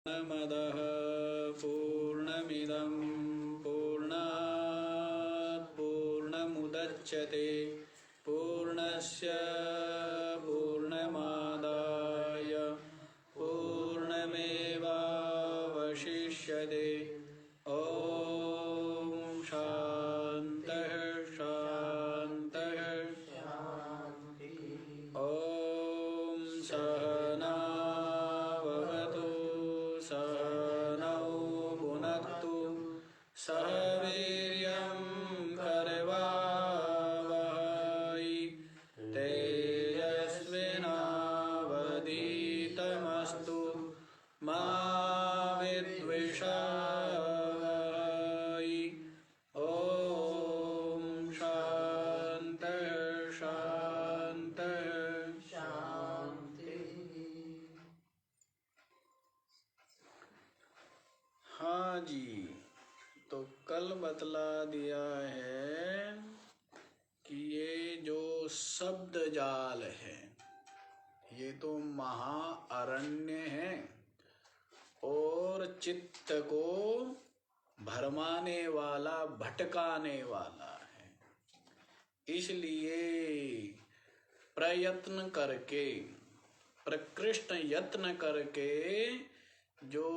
पूर्णमदः पूर्णमिदं पूर्णात् पूर्णमुदच्यते पूर्णस्य पूर्णमादाय पूर्णमेवावशिष्यते। ॐ शान्तः शान्तः ॐ सहनाववतु सहनौ भुनक्तु सह वीर्यं करवावहै तेजस्विनावधीतमस्तु मा विद्विषावहै। ॐ शान्तः शान्तः हाँ जी, तो कल बतला दिया है कि ये जो शब्द जाल है ये तो महाअरण्य है और चित्त को भरमाने वाला भटकाने वाला है। इसलिए प्रयत्न करके प्रकृष्ट यत्न करके जो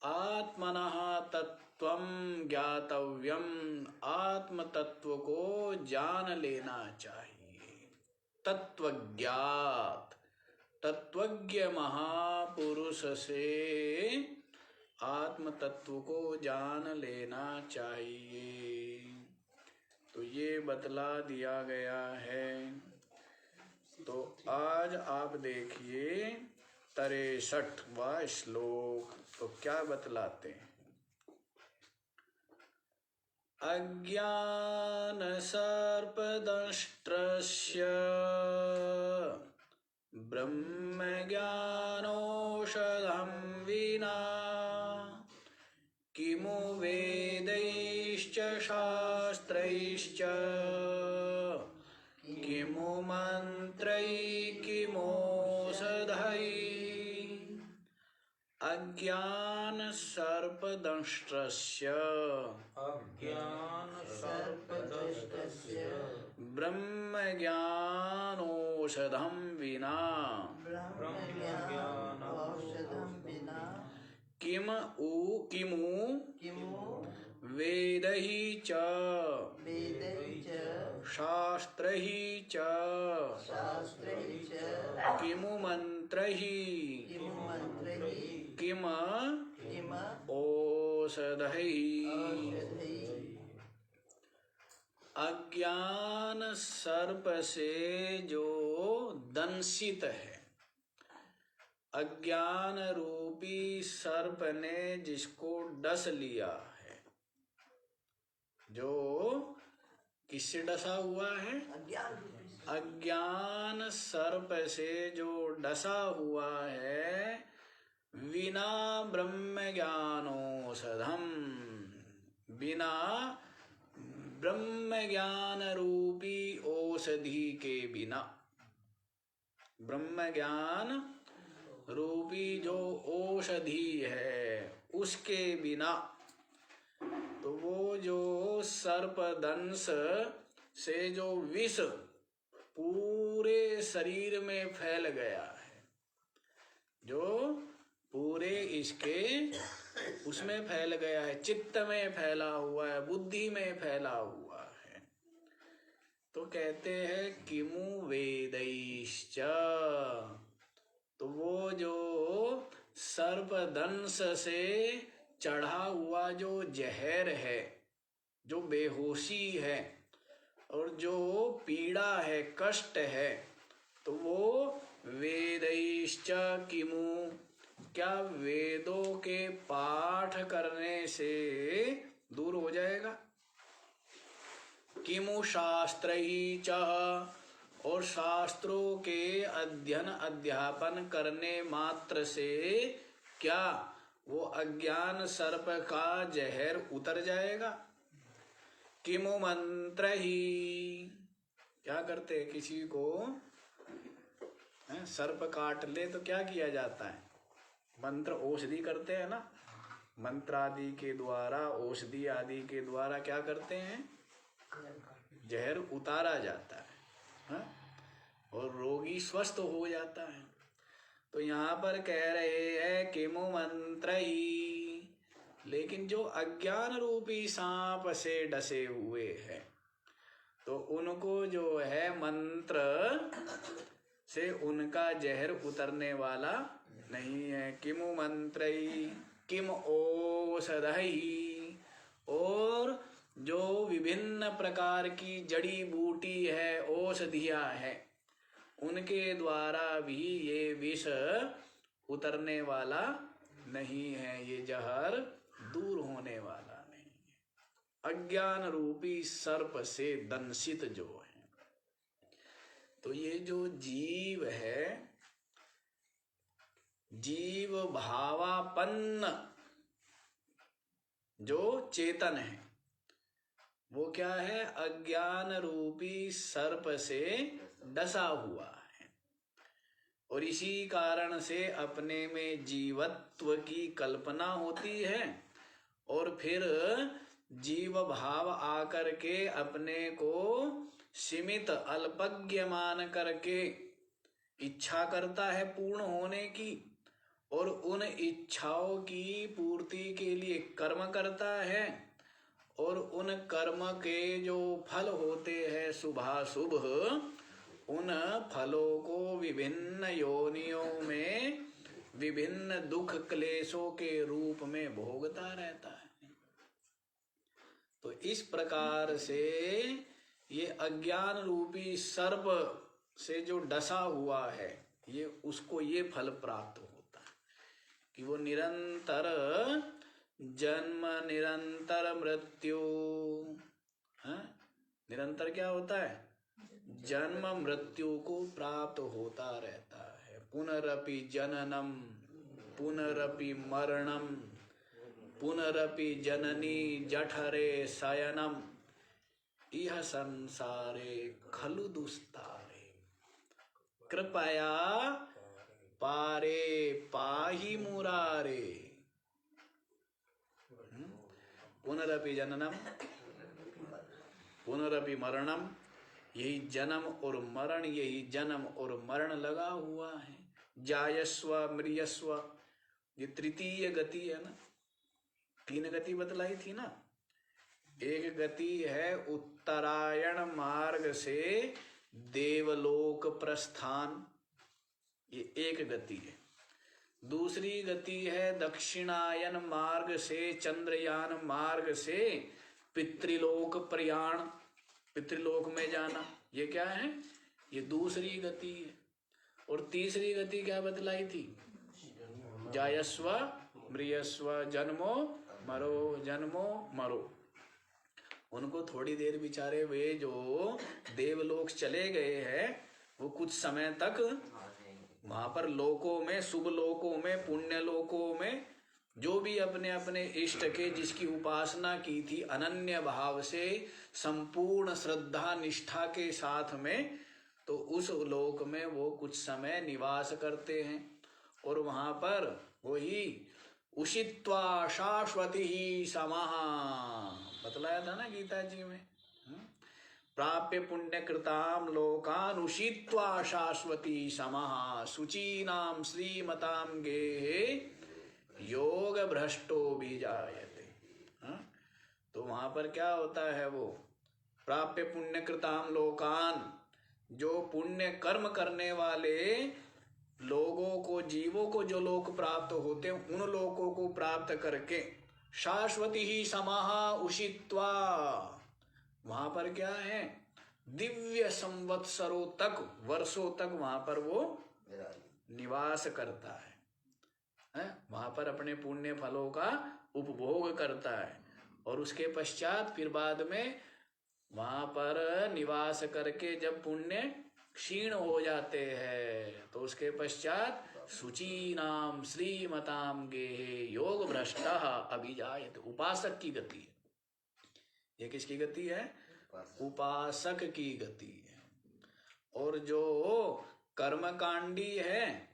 आत्मनः तत्वं ज्ञातव्यम आत्म तत्व को जान लेना चाहिए। तत्वज्ञात तत्वज्ञ महापुरुष से आत्म तत्व को जान लेना चाहिए। तो ये बतला दिया गया है। तो आज आप देखिए 63वां श्लोक। तो क्या बतलाते हैं? अज्ञान सर्पदंष्ट्रस्य ब्रह्म ज्ञानौषधं विना किमु वेदैश्च शास्त्रैश्च किमु मंत्रै किमोषधै। अज्ञान सर्पदंष्ट्रस्य ब्रह्म ज्ञानौषधं विना किमु वेदैः च शास्त्रैः च किमु मंत्रैः किम औषधैः। अज्ञान सर्प से जो दंशित है, अज्ञान रूपी सर्प ने जिसको डस लिया है, जो किससे डसा हुआ है? अज्ञान सर्प से जो डसा हुआ है, विना ब्रह्म ज्ञानौषधम, बिना ब्रह्म ज्ञान रूपी औषधि के बिना, ब्रह्म ज्ञान रूपी जो औषधि है उसके बिना, तो वो जो सर्पदंश से जो विष पूरे शरीर में फैल गया है, जो पूरे इसके उसमें फैल गया है, चित्त में फैला हुआ है, बुद्धि में फैला हुआ है, तो कहते हैं किमु वेदैश्च। तो वो जो सर्पदंश से चढ़ा हुआ जो जहर है, जो बेहोशी है और जो पीड़ा है, कष्ट है, तो वो वेदैश्च किमु, क्या वेदों के पाठ करने से दूर हो जाएगा? किमु शास्त्रैः च, और शास्त्रों के अध्ययन अध्यापन करने मात्र से क्या वो अज्ञान सर्प का जहर उतर जाएगा? किमु मंत्रैः, क्या करते हैं? किसी को सर्प काट ले तो क्या किया जाता है? मंत्र औषधि करते हैं ना, मंत्र आदि के द्वारा, औषधि आदि के द्वारा क्या करते हैं, जहर उतारा जाता है, हा? और रोगी स्वस्थ हो जाता है। तो यहाँ पर कह रहे हैं किमु मंत्र ही, लेकिन जो अज्ञान रूपी सांप से डसे हुए हैं तो उनको जो है मंत्र से उनका जहर उतरने वाला नहीं है। किमु मंत्रई किम औषधि, और जो विभिन्न प्रकार की जड़ी बूटी है, औषधियां है, उनके द्वारा भी ये विष उतरने वाला नहीं है, ये जहर दूर होने वाला नहीं है। अज्ञान रूपी सर्प से दंशित जो है, तो ये जो जीव है, जीव भावापन्न जो चेतन है, वो क्या है, अज्ञान रूपी सर्प से डसा हुआ है। और इसी कारण से अपने में जीवत्व की कल्पना होती है और फिर जीव भाव आकर के अपने को सीमित अल्पज्ञ मान करके इच्छा करता है पूर्ण होने की, और उन इच्छाओं की पूर्ति के लिए कर्म करता है, और उन कर्म के जो फल होते हैं शुभाशुभ, उन फलों को विभिन्न योनियों में विभिन्न दुख क्लेशों के रूप में भोगता रहता है। तो इस प्रकार से ये अज्ञान रूपी सर्प से जो डसा हुआ है, ये उसको ये फल प्राप्त होता है कि वो निरंतर जन्म, निरंतर मृत्यु, निरंतर क्या होता है, जन्म मृत्यु को प्राप्त होता रहता है। पुनरपि जननम पुनरपि मरणम पुनरपि जननी जठरे शयनम इह संसारे खलु दुस्तारे कृपया पारे पाहि मुरारे। पुनरपि जननम पुनरपि मरणम, यही जन्म और मरण, यही जन्म और मरण लगा हुआ है। जायस्व मृयस्व, ये तृतीय गति है ना, 3 गति बतलाई थी ना। एक गति है उत्तरायण मार्ग से देवलोक प्रस्थान, ये एक गति है। दूसरी गति है दक्षिणायन मार्ग से, चंद्रयान मार्ग से पितृलोक प्रयाण, पितृलोक में जाना, ये क्या है, ये दूसरी गति है। और तीसरी गति क्या बतलाई थी, जायस्व मृयस्व, जन्मो मरो, जन्मो मरो। उनको थोड़ी देर बेचारे वे जो देवलोक चले गए हैं, वो कुछ समय तक वहां पर लोकों में, शुभ लोकों में, पुण्य लोकों में, जो भी अपने अपने इष्ट के जिसकी उपासना की थी अनन्य भाव से, संपूर्ण श्रद्धा निष्ठा के साथ में, तो उस लोक में वो कुछ समय निवास करते हैं। और वहां पर वही उषित्वा शाश्वती ही समाहा बतलाया था ना गीता जी में, प्राप्य पुण्य कृताम लोकान उषित्वा शाश्वती समाहा शुचीनाम श्रीमताम गेहे योग भ्रष्टो भी जायते। तो वहां पर क्या होता है, वो प्राप्य पुण्य कृताम लोकान, जो पुण्य कर्म करने वाले लोगों को, जीवों को जो लोक प्राप्त होते हैं, उन लोकों को प्राप्त करके शाश्वती ही समाहा उषित्वा, वहां पर क्या है, दिव्य संवत्सरों तक, वर्षों तक वहां पर वो निवास करता है, वहां पर अपने पुण्य फलों का उपभोग करता है। और उसके पश्चात फिर बाद में वहां पर निवास करके जब पुण्य क्षीण हो जाते हैं, तो उसके पश्चात शुचीनाम श्रीमताम गेहे योग भ्रष्टा अभिजायते, उपासक की गति है। ये किसकी गति है, उपासक की गति है। और जो कर्मकांडी है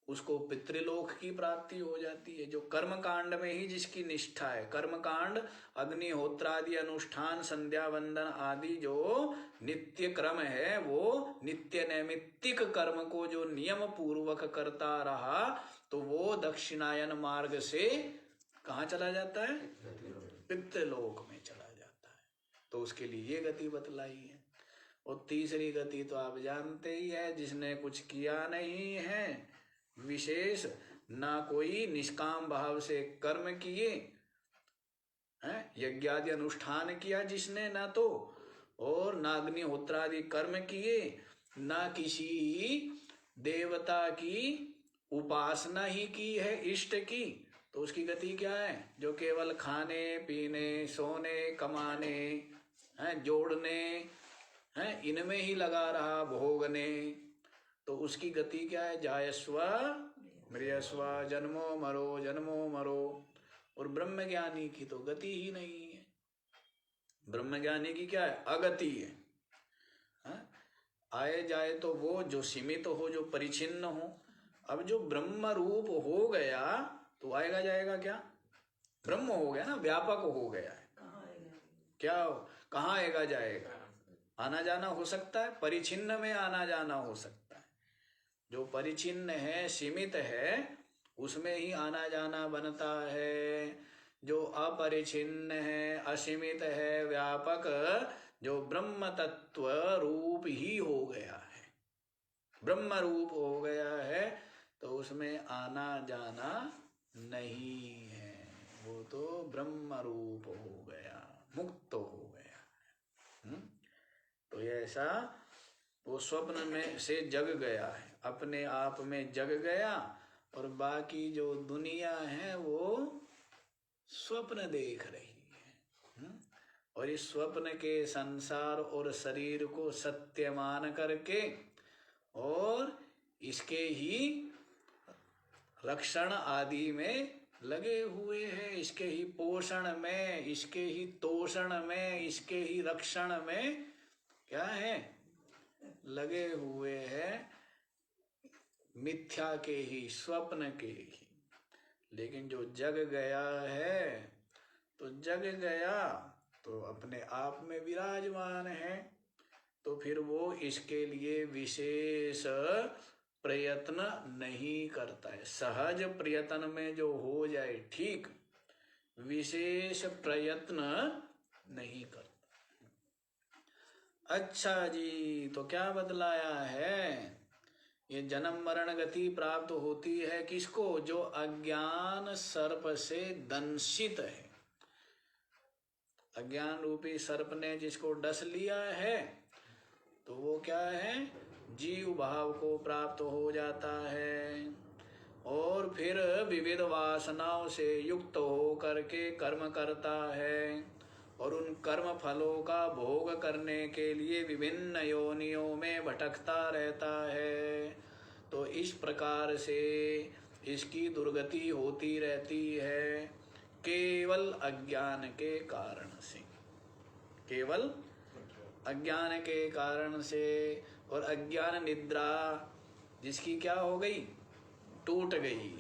उसको पितृलोक की प्राप्ति हो जाती है। जो कर्म कांड में ही जिसकी निष्ठा है, कर्म कांड अग्निहोत्रादि अनुष्ठान संध्या वंदन आदि जो नित्य क्रम है, वो नित्य नैमित्तिक कर्म को जो नियम पूर्वक करता रहा, तो वो दक्षिणायन मार्ग से कहाँ चला जाता है? पितृलोक में चला जाता है। तो उसके लिए ये गति बतलाई है। और तीसरी गति तो आप जानते ही है, जिसने कुछ किया नहीं है विशेष, ना कोई निष्काम भाव से कर्म किए हैं, यज्ञादि अनुष्ठान किया जिसने ना, तो और ना अग्निहोत्रादि कर्म किए, ना किसी देवता की उपासना ही की है इष्ट की, तो उसकी गति क्या है? जो केवल खाने पीने सोने कमाने हैं जोड़ने हैं इनमें ही लगा रहा, भोगने, तो उसकी गति क्या है? जायस्व मृयस्व, जन्मो मरो। और ब्रह्म ज्ञानी की तो गति ही नहीं है। ब्रह्म ज्ञानी की क्या है? अगति है। आए जाए तो वो जो सीमित हो, जो परिचिन्न हो। अब जो ब्रह्म रूप हो गया तो आएगा जाएगा क्या? ब्रह्म हो गया ना, व्यापक हो गया है। क्या कहाँ आएगा जाएगा? आना जाना हो सकता है, परिचिन्न में आना जाना हो सकता है। जो परिचिन्न है, सीमित है, उसमें ही आना जाना बनता है। जो अपरिचिन्न है, असीमित है, व्यापक, जो ब्रह्म तत्व रूप ही हो गया है, ब्रह्म रूप हो गया है, तो उसमें आना जाना नहीं है। वो तो ब्रह्म रूप हो गया, मुक्त हो गया। तो ऐसा वो स्वप्न में से जग गया है, अपने आप में जग गया, और बाकी जो दुनिया है वो स्वप्न देख रही है। और इस स्वप्न के संसार और शरीर को सत्य मान करके और इसके ही रक्षण आदि में लगे हुए हैं, इसके ही पोषण में, इसके ही तोषण में, इसके ही रक्षण में क्या है? लगे हुए हैं, मिथ्या के ही, स्वप्न के ही। लेकिन जो जग गया है, तो जग गया तो अपने आप में विराजमान है, तो फिर वो इसके लिए विशेष प्रयत्न नहीं करता है। सहज प्रयत्न में जो हो जाए ठीक, विशेष प्रयत्न नहीं करता। अच्छा जी, तो क्या बतलाया है? ये जन्म मरण गति प्राप्त होती है किसको? जो अज्ञान सर्प से दंशित है। अज्ञान रूपी सर्प ने जिसको डस लिया है, तो वो क्या है? जीव भाव को प्राप्त हो जाता है, और फिर विविध वासनाओं से युक्त हो करके कर्म करता है, और उन कर्म फलों का भोग करने के लिए विभिन्न योनियों में भटकता रहता है। तो इस प्रकार से इसकी दुर्गति होती रहती है, केवल अज्ञान के कारण से, केवल अज्ञान के कारण से। और अज्ञान निद्रा जिसकी क्या हो गई? टूट गई।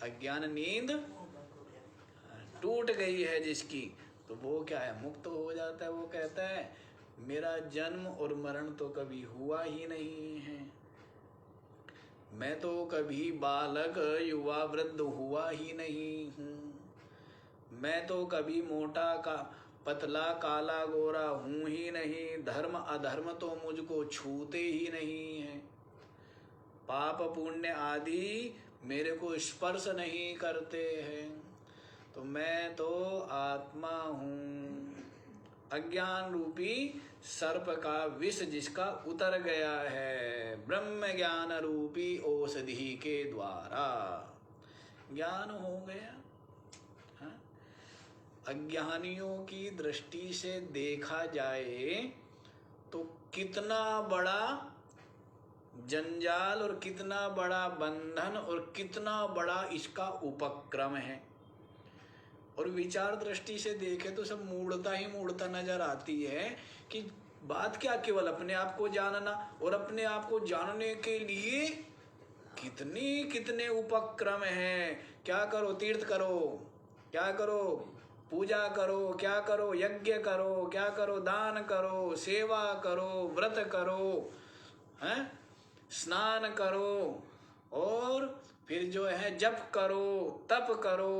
अज्ञान नींद टूट गई है जिसकी, तो वो क्या है? मुक्त हो जाता है। वो कहता है मेरा जन्म और मरण तो कभी हुआ ही नहीं है, मैं तो कभी बालक युवा वृद्ध हुआ ही नहीं हूँ, मैं तो कभी मोटा का पतला काला गोरा हूँ ही नहीं, धर्म अधर्म तो मुझको छूते ही नहीं है, पाप पुण्य आदि मेरे को स्पर्श नहीं करते हैं, तो मैं तो आत्मा हूँ। अज्ञान रूपी सर्प का विष जिसका उतर गया है ब्रह्म ज्ञान रूपी औषधि के द्वारा, ज्ञान हो गया। अज्ञानियों की दृष्टि से देखा जाए तो कितना बड़ा जंजाल और कितना बड़ा बंधन और कितना बड़ा इसका उपक्रम है। और विचार दृष्टि से देखे तो सब मूढ़ता ही मूढ़ता नजर आती है कि बात क्या केवल अपने आप को जानना, और अपने आप को जानने के लिए कितनी कितने उपक्रम हैं। क्या करो, तीर्थ करो, क्या करो, पूजा करो, क्या करो, यज्ञ करो, क्या करो, दान करो, सेवा करो, व्रत करो, हैं, स्नान करो, और फिर जो है जप करो, तप करो,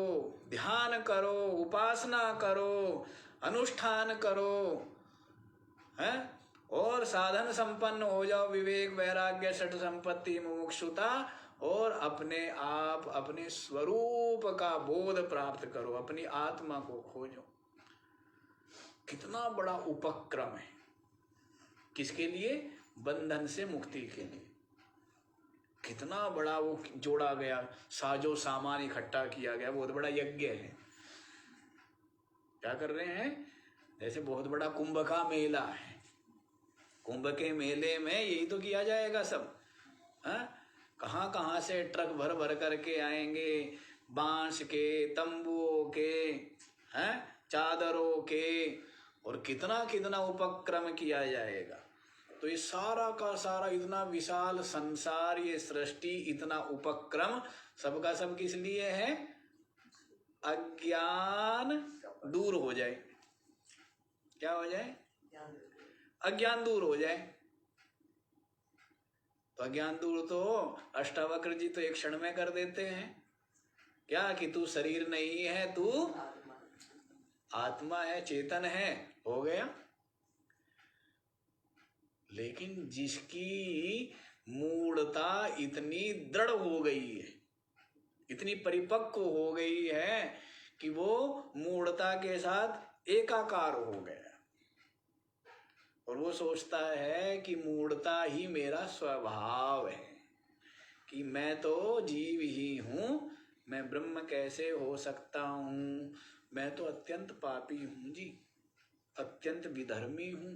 ध्यान करो, उपासना करो, अनुष्ठान करो, हैं, और साधन संपन्न हो जाओ, विवेक वैराग्य षट संपत्ति मुमुक्षुता, और अपने आप अपने स्वरूप का बोध प्राप्त करो, अपनी आत्मा को खोजो। कितना बड़ा उपक्रम है। किसके लिए? बंधन से मुक्ति के लिए। कितना बड़ा वो जोड़ा गया, साजो सामान इकट्ठा किया गया, बहुत बड़ा यज्ञ है। क्या कर रहे हैं? जैसे बहुत बड़ा कुंभ का मेला है, कुंभ के मेले में यही तो किया जाएगा सब। कहाँ कहाँ से ट्रक भर भर करके आएंगे, बांस के, तंबुओं के, हैं, चादरों के, और कितना कितना उपक्रम किया जाएगा। तो ये सारा का सारा इतना विशाल संसार, ये सृष्टि, इतना उपक्रम, सबका सब किस लिए है? अज्ञान दूर हो जाए। क्या हो जाए? अज्ञान दूर हो जाए। तो अज्ञान दूर तो अष्टावक्र जी तो एक क्षण में कर देते हैं। क्या कि तू शरीर नहीं है, तू आत्मा है, चेतन है, हो गया। लेकिन जिसकी मूढ़ता इतनी दृढ़ हो गई है, इतनी परिपक्व हो गई है कि वो मूढ़ता के साथ एकाकार हो गया, और वो सोचता है कि मूढ़ता ही मेरा स्वभाव है, कि मैं तो जीव ही हूँ, मैं ब्रह्म कैसे हो सकता हूँ, मैं तो अत्यंत पापी हूँ जी, अत्यंत विधर्मी हूँ,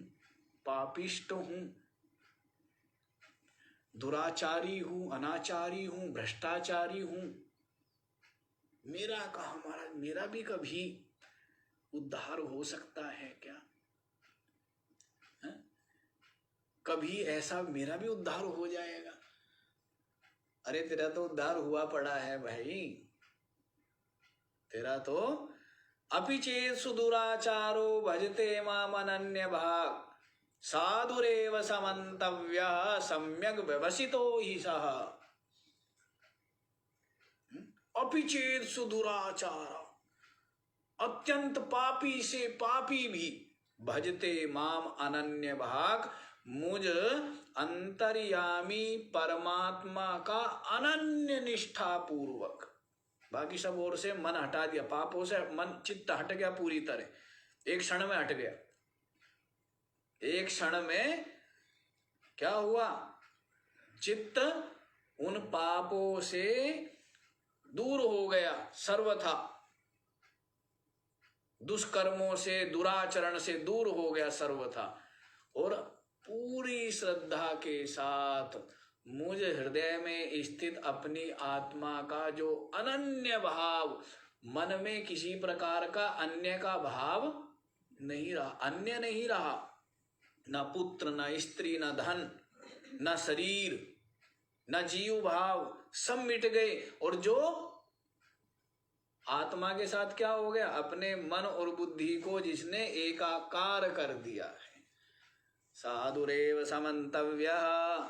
पापिष्ट हूँ, दुराचारी हूँ, अनाचारी हूँ, भ्रष्टाचारी हूँ। मेरा भी कभी उद्धार हो सकता है क्या? कभी ऐसा मेरा भी उद्धार हो जाएगा? अरे तेरा तो उद्धार हुआ पड़ा है भाई, तेरा तो अपि चेत सुदुराचारो भजते माम अनन्य भाग साधुरेव समन्तव्यः सम्यक व्यवसितो हि सः। अपि चेत सुदुराचार, अत्यंत पापी से पापी भी भजते माम अनन्य भाग, मुझ अंतर्यामी परमात्मा का अनन्य निष्ठा पूर्वक। बाकी सब ओर से मन हटा दिया, पापों से मन चित्त हट गया पूरी तरह, एक क्षण में हट गया। एक क्षण में क्या हुआ? चित्त उन पापों से दूर हो गया सर्वथा, दुष्कर्मों से, दुराचरण से दूर हो गया सर्वथा, और पूरी श्रद्धा के साथ मुझ हृदय में स्थित अपनी आत्मा का जो अनन्य भाव, मन में किसी प्रकार का अन्य का भाव नहीं रहा, अन्य नहीं रहा, न पुत्र, न स्त्री, न धन, न शरीर, न जीव भाव, सब मिट गए। और जो आत्मा के साथ क्या हो गया? अपने मन और बुद्धि को जिसने एकाकार कर दिया है। साधुरेव समन्तव्यः,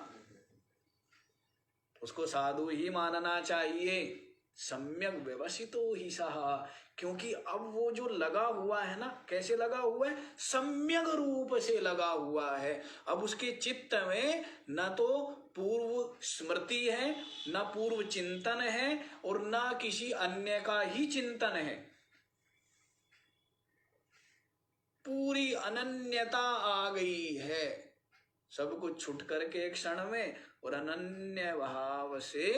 उसको साधु ही मानना चाहिए। सम्यक व्यवसितो ही सः, क्योंकि अब वो जो लगा हुआ है ना, कैसे लगा हुआ है? सम्यक रूप से लगा हुआ है। अब उसके चित्त में न तो पूर्व स्मृति है, न पूर्व चिंतन है, और न किसी अन्य का ही चिंतन है। पूरी अनन्यता आ गई है, सब कुछ छूट करके एक क्षण में, और अनन्य भाव से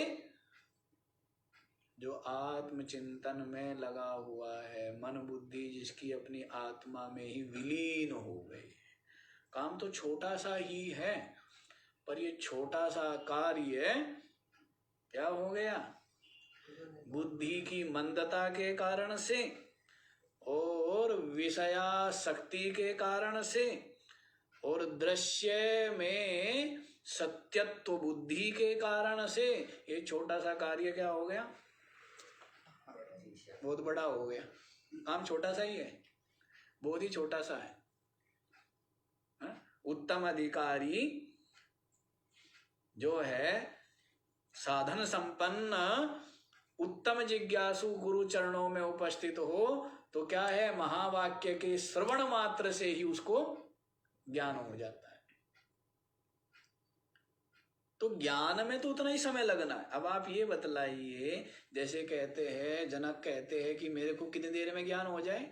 जो आत्मचिंतन में लगा हुआ है, मन बुद्धि जिसकी अपनी आत्मा में ही विलीन हो गई। काम तो छोटा सा ही है, पर ये छोटा सा कार्य क्या हो गया? बुद्धि की मंदता के कारण से और विषयासक्ति के कारण से और दृश्य में सत्यत्व बुद्धि के कारण से ये छोटा सा कार्य क्या हो गया, बहुत बड़ा हो गया। काम छोटा सा ही है, बहुत ही छोटा सा है। उत्तम अधिकारी जो है साधन संपन्न उत्तम जिज्ञासु गुरु चरणों में उपस्थित हो तो क्या है, महावाक्य के श्रवण मात्र से ही उसको ज्ञान हो जाता है। तो ज्ञान में तो उतना ही समय लगना है। अब आप ये बतलाइए, जैसे कहते हैं, जनक कहते हैं कि मेरे को कितनी देर में ज्ञान हो जाए,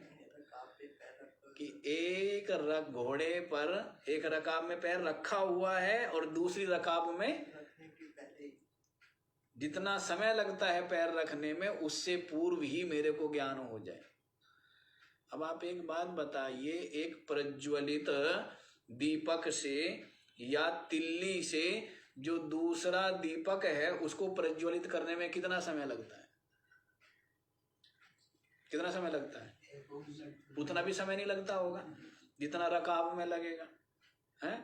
कि एक घोड़े पर एक रकाब में पैर रखा हुआ है और दूसरी रकाब में जितना समय लगता है पैर रखने में, उससे पूर्व ही मेरे को ज्ञान हो जाए। अब आप एक बात बताइए, एक प्रज्वलित दीपक से या तिल्ली से जो दूसरा दीपक है उसको प्रज्वलित करने में कितना समय लगता है? कितना समय लगता है? उतना भी समय नहीं लगता होगा जितना रकाब में लगेगा। हैं?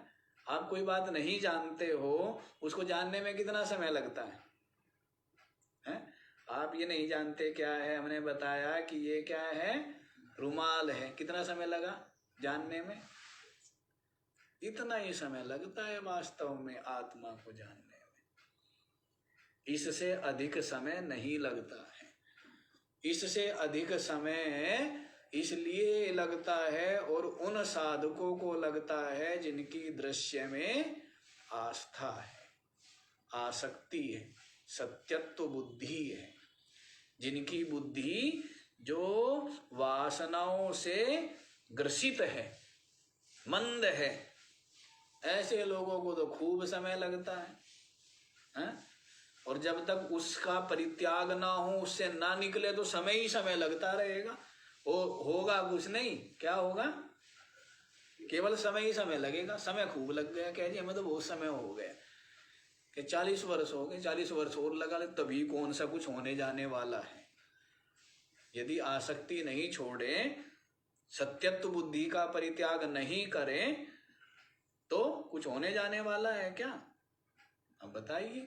आप कोई बात नहीं जानते हो, उसको जानने में कितना समय लगता है? हैं? आप ये नहीं जानते क्या है, हमने बताया कि ये क्या है, रुमाल है, कितना समय लगा जानने में? इतना ही समय लगता है वास्तव में आत्मा को जानने में, इससे अधिक समय नहीं लगता है। इससे अधिक समय इसलिए लगता है और उन साधकों को लगता है जिनकी दृश्य में आस्था है, आसक्ति है, सत्यत्व बुद्धि है, जिनकी बुद्धि जो वासनाओं से ग्रसित है, मंद है, ऐसे लोगों को तो खूब समय लगता है? और जब तक उसका परित्याग ना हो, उससे ना निकले तो समय ही समय लगता रहेगा। होगा कुछ नहीं, क्या होगा, केवल समय ही समय लगेगा। समय खूब लग गया, कह जी हमें तो बहुत समय हो गया, कि 40 वर्ष हो गए, 40 वर्ष और लगा ले, तभी कौन सा कुछ होने जाने वाला है। यदि आसक्ति नहीं छोड़े, सत्यत्व बुद्धि का परित्याग नहीं करें तो कुछ होने जाने वाला है क्या? अब बताइए,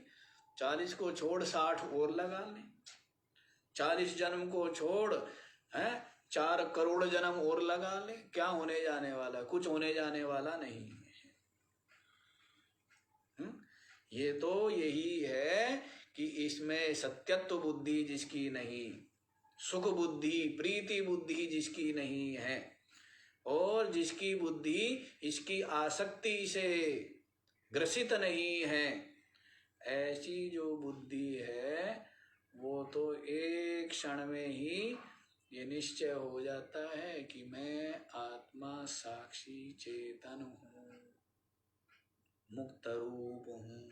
40 को छोड़ 60 और लगा लें, 40 जन्म को छोड़ 4 करोड़ जन्म और लगा लें, क्या होने जाने वाला? कुछ होने जाने वाला नहीं है। ये तो यही है कि इसमें सत्यत्व बुद्धि जिसकी नहीं, सुख बुद्धि, प्रीति बुद्धि जिसकी नहीं है, और जिसकी बुद्धि इसकी आसक्ति से ग्रसित नहीं है, ऐसी जो बुद्धि है वो तो एक क्षण में ही ये निश्चय हो जाता है कि मैं आत्मा साक्षी चेतन हूँ, मुक्त रूप हूँ,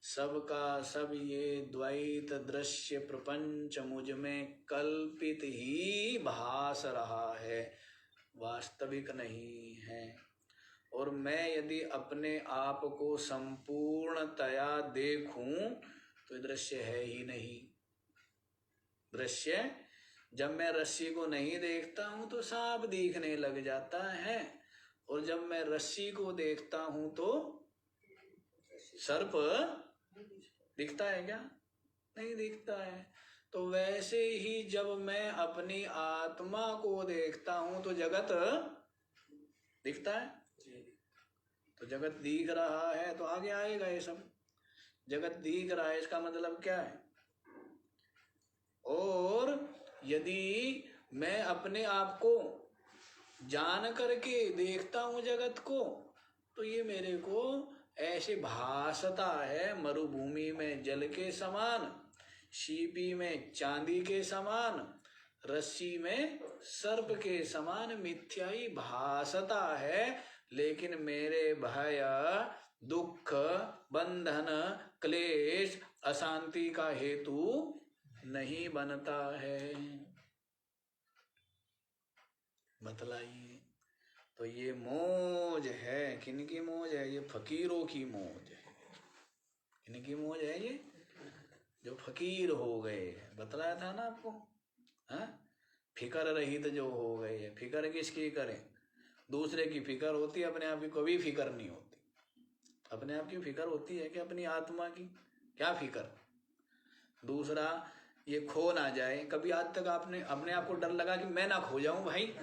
सबका सब ये द्वैत दृश्य प्रपंच मुझ में कल्पित ही भास रहा है, वास्तविक नहीं है। और मैं यदि अपने आप को संपूर्णतया देखूं तो दृश्य है ही नहीं। दृश्य, जब मैं रस्सी को नहीं देखता हूं तो सांप दिखने लग जाता है, और जब मैं रस्सी को देखता हूं तो सर्प दिखता है क्या? नहीं दिखता है। तो वैसे ही जब मैं अपनी आत्मा को देखता हूं तो जगत दिखता है। तो जगत दिख रहा है तो आगे आएगा ये सब। जगत दिख रहा है इसका मतलब क्या है? और यदि मैं अपने आप को जान करके देखता हूं जगत को, तो ये मेरे को ऐसे भासता है, मरुभूमि में जल के समान, सीपी में चांदी के समान, रस्सी में सर्प के समान मिथ्याई भासता है। लेकिन मेरे भय, दुख, बंधन, क्लेश, अशांति का हेतु नहीं बनता है। बतलाइए। तो ये मौज है, किनकी मौज है? ये फकीरों की मौज है। किनकी मौज है ये? जो फकीर हो गए। बतलाया था ना आपको, फिकर रहित जो हो गए। फिकर किसकी करें? दूसरे की फिकर होती है, अपने आप की कभी फिकर नहीं होती। अपने आप की फिक्र होती है कि अपनी आत्मा की क्या फिक्र। दूसरा, ये खो ना जाए। कभी आज तक आपने अपने आप को डर लगा कि मैं ना खो जाऊं भाई,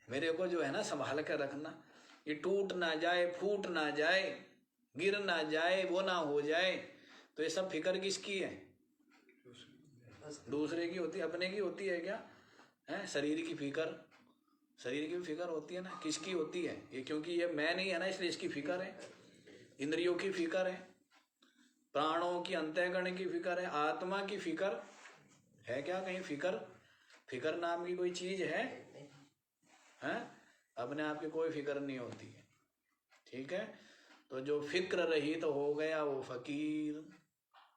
मेरे को जो है ना संभाल कर रखना, ये टूट ना जाए, फूट ना जाए, गिर ना जाए, वो ना हो जाए। तो ये सब फिक्र किसकी है? दूसरे की होती है, अपने की होती है क्या? है शरीर की फिक्र, शरीर की भी फिक्र होती है ना, किसकी होती है ये? क्योंकि ये मैं नहीं है ना, इसलिए इसकी फिक्र है। इंद्रियों की फिक्र है, प्राणों की, अंतःकरण की फिक्र है, आत्मा की फिक्र है क्या कहीं? फिक्र, फिक्र नाम की कोई चीज है? हैं? अपने आप की कोई फिक्र नहीं होती है। ठीक है, तो जो फिक्र रही तो हो गया वो फकीर।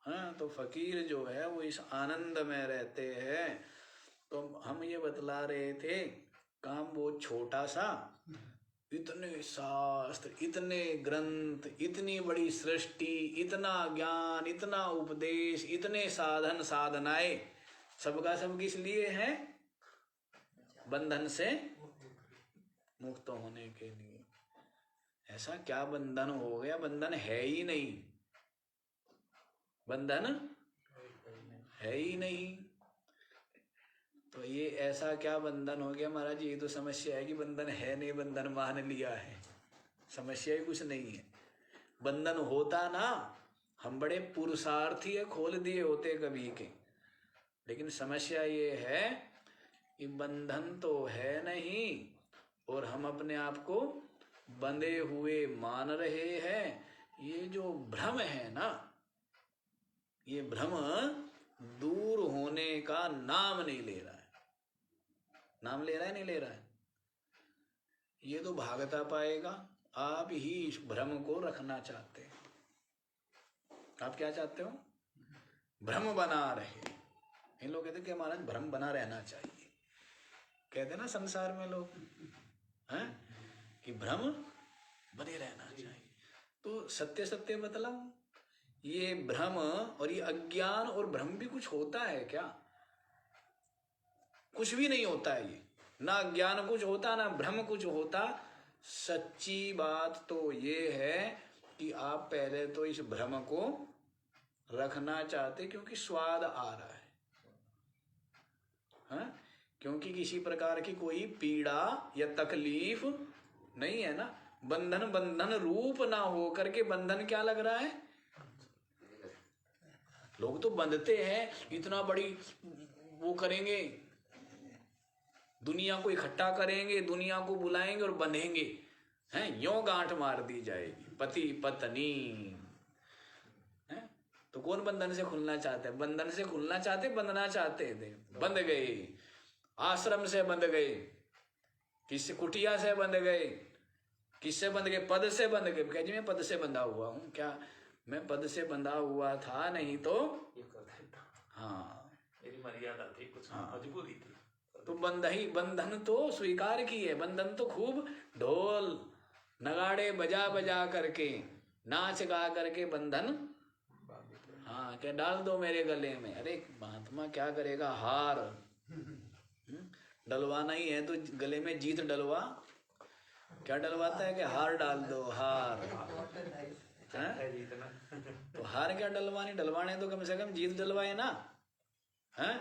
हाँ, तो फकीर जो है वो इस आनंद में रहते हैं। तो हम ये बतला रहे थे, काम वो छोटा सा, इतने शास्त्र, इतने ग्रंथ, इतनी बड़ी सृष्टि, इतना ज्ञान, इतना उपदेश, इतने साधन साधनाएं, सबका सब किस लिए है? बंधन से मुक्त होने के लिए। ऐसा क्या बंधन हो गया? बंधन है ही नहीं, बंधन है ही नहीं। तो ये ऐसा क्या बंधन हो गया महाराज? ये तो समस्या है कि बंधन है नहीं, बंधन मान लिया है। समस्या ही कुछ नहीं है। बंधन होता ना, हम बड़े पुरुषार्थी है, खोल दिए होते कभी के। लेकिन समस्या ये है कि बंधन तो है नहीं और हम अपने आप को बंधे हुए मान रहे हैं। ये जो भ्रम है ना, ये भ्रम दूर होने का नाम नहीं ले रहा है। नाम ले रहा है, नहीं ले रहा है? ये तो भागता पाएगा। आप ही इस भ्रम को रखना चाहते हैं। आप क्या चाहते हो? भ्रम बना रहे। इन लोग कहते हैं कि हमारा भ्रम बना रहना चाहिए। कहते हैं ना संसार में लोग हैं कि भ्रम बने रहना चाहिए। तो सत्य सत्य बतलाओ, ये भ्रम और ये अज्ञान और भ्रम भी कुछ होता है क्या? कुछ भी नहीं होता है। ये ना ज्ञान कुछ होता, ना भ्रम कुछ होता। सच्ची बात तो ये है कि आप पहले तो इस भ्रम को रखना चाहते क्योंकि स्वाद आ रहा है, हाँ? क्योंकि किसी प्रकार की कोई पीड़ा या तकलीफ नहीं है ना। बंधन बंधन रूप ना हो करके बंधन क्या लग रहा है? लोग तो बंधते हैं, इतना बड़ी वो करेंगे, दुनिया को इकट्ठा करेंगे, दुनिया को बुलाएंगे और बंधेंगे, हैं? यों गांठ मार दी जाएगी, पति पत्नी, हैं? तो कौन बंधन से खुलना चाहते हैं? बंधन से खुलना चाहते, बंधना चाहते थे, बंध गए। आश्रम से बंध गए, किससे? कुटिया से बंध गए। किससे बंध गए? पद से बंध गए। कह जी मैं पद से बंधा हुआ हूँ। क्या मैं पद से बंधा हुआ था? नहीं तो हाँ, मेरी मर्यादा थी, कुछ मजबूरी थी। तो बंधन तो स्वीकार की है। बंधन तो खूब ढोल नगाड़े बजा बजा करके, नाच गा करके बंधन, हाँ, क्या डाल दो मेरे गले में। अरे महात्मा क्या करेगा? हार डलवाना ही है तो गले में जीत डलवा। क्या डलवाता है कि हार डाल दो, हार है? तो हार क्या डलवानी? डलवाने तो कम से कम जीत डलवाए ना, है?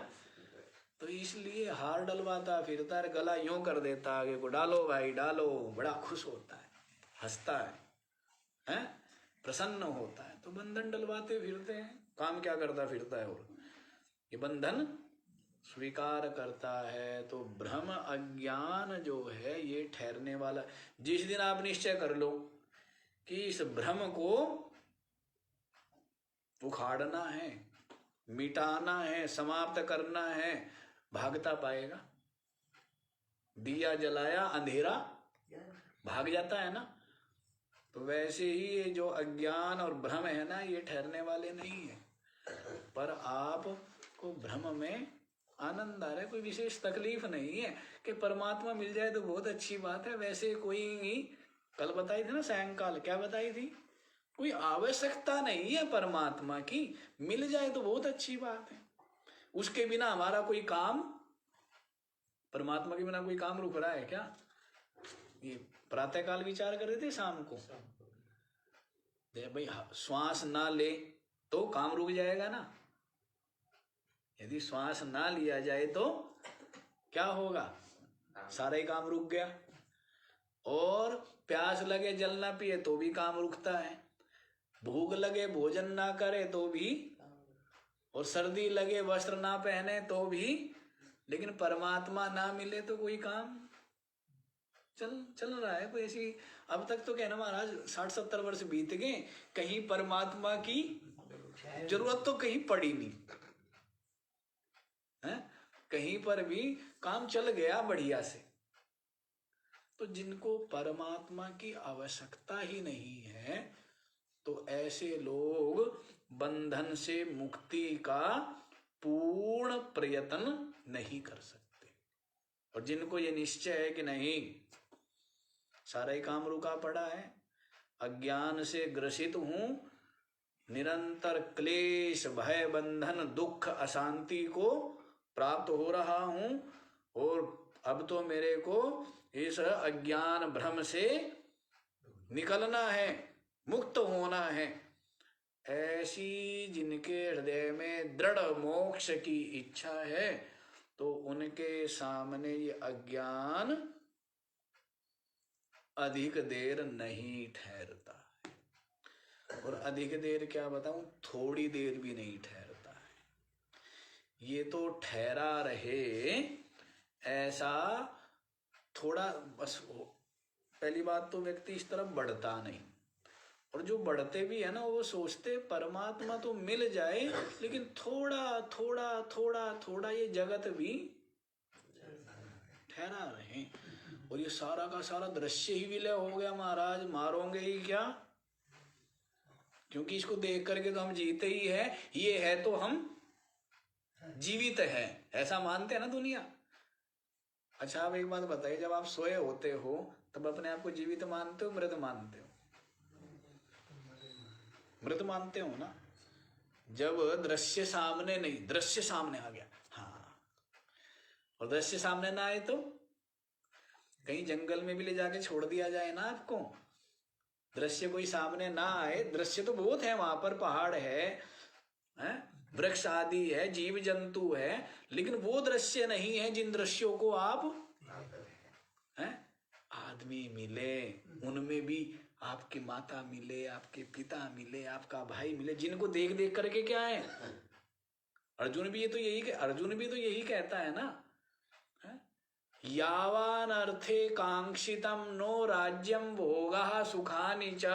तो इसलिए हार डलवाता फिरता है, गला यूं कर देता आगे को, डालो भाई डालो। बड़ा खुश होता है, हंसता है? प्रसन्न होता है। तो बंधन डलवाते फिरते हैं। काम क्या करता फिरता है? और ये बंधन स्वीकार करता है। तो भ्रम अज्ञान जो है ये ठहरने वाला। जिस दिन आप निश्चय कर लो कि इस भ्रम को उखाड़ना है, मिटाना है, समाप्त करना है, भागता पाएगा। दिया जलाया अंधेरा भाग जाता है ना। तो वैसे ही ये जो अज्ञान और भ्रम है ना, ये ठहरने वाले नहीं है। पर आपको भ्रम में आनंद आ रहा है, कोई विशेष तकलीफ नहीं है कि परमात्मा मिल जाए तो बहुत अच्छी बात है। वैसे कोई कल बताई थी ना, सायंकाल क्या बताई थी? कोई आवश्यकता नहीं है परमात्मा की, मिल जाए तो बहुत अच्छी बात है। उसके बिना हमारा कोई काम, परमात्मा के बिना कोई काम रुक रहा है क्या? ये प्रातःकाल विचार कर रहे थे शाम को, भाई श्वास ना ले तो काम रुक जाएगा ना। यदि श्वास ना लिया जाए तो क्या होगा, सारा ही काम रुक गया। और प्यास लगे जल ना पिए तो भी काम रुकता है, भूख लगे भोजन ना करे तो भी, और सर्दी लगे वस्त्र ना पहने तो भी, लेकिन परमात्मा ना मिले तो कोई काम चल रहा है कोई ऐसी। अब तक तो कहना महाराज 60-70 वर्ष बीत गए, कहीं परमात्मा की जरूरत तो कहीं पड़ी नहीं है, कहीं पर भी काम चल गया बढ़िया से। तो जिनको परमात्मा की आवश्यकता ही नहीं है तो ऐसे लोग बंधन से मुक्ति का पूर्ण प्रयत्न नहीं कर सकते। और जिनको ये निश्चय है कि नहीं सारा ही काम रुका पड़ा है, अज्ञान से ग्रसित हूं, निरंतर क्लेश भय बंधन दुख अशांति को प्राप्त हो रहा हूं, और अब तो मेरे को इस अज्ञान भ्रम से निकलना है, मुक्त होना है, ऐसी जिनके हृदय में दृढ़ मोक्ष की इच्छा है तो उनके सामने ये अज्ञान अधिक देर नहीं ठहरता है। और अधिक देर क्या बताऊं, थोड़ी देर भी नहीं ठहरता है। ये तो ठहरा रहे ऐसा थोड़ा बस हो। पहली बात तो व्यक्ति इस तरफ बढ़ता नहीं, और जो बढ़ते भी है ना वो सोचते परमात्मा तो मिल जाए लेकिन थोड़ा थोड़ा थोड़ा थोड़ा ये जगत भी ठहरा रहे। और ये सारा का सारा दृश्य ही विलय हो गया महाराज, मारोगे ही क्या, क्योंकि इसको देख करके तो हम जीते ही है, ये है तो हम जीवित है, ऐसा मानते हैं ना दुनिया। अच्छा आप एक बात बताइए, जब आप सोए होते हो तब अपने आप को जीवित मानते हो मृत मानते हो? मृत मानते हो ना। जब दृश्य सामने नहीं, दृश्य सामने आ गया, हाँ, और दृश्य सामने ना आए तो कहीं जंगल में भी ले जाके छोड़ दिया जाए ना आपको, दृश्य कोई सामने ना आए, दृश्य तो बहुत है वहां पर, पहाड़ है, वृक्ष आदि है, जीव जंतु है, लेकिन वो दृश्य नहीं है जिन दृश्यों को आप हैं आदमी मिले, उनमें भी आपकी माता मिले, आपके पिता मिले, आपका भाई मिले, जिनको देख देख करके क्या है, अर्जुन भी तो यही कहता है ना, यावान अर्थे कांक्षितम नो राज्यम भोगः सुखानि च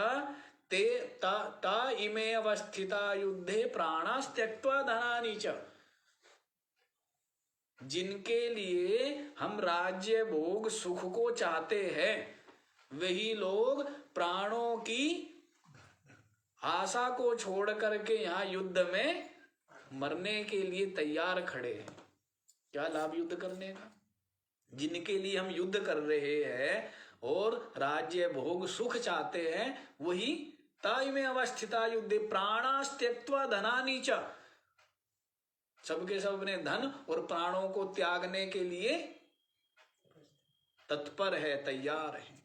ते ता इमे अवस्थिता युद्धे प्राणास्त्यक्त्वा धनानि च। जिनके लिए हम राज्य भोग सुख को चाहते हैं वही लोग प्राणों की आशा को छोड़ करके यहाँ युद्ध में मरने के लिए तैयार खड़े हैं। क्या लाभ युद्ध करने का? जिनके लिए हम युद्ध कर रहे हैं और राज्य भोग सुख चाहते हैं वही ताई में अवस्थिता युद्धे प्राणास्त्यक्त्वा धनानि च, सबके सब अपने धन और प्राणों को त्यागने के लिए तत्पर है, तैयार है।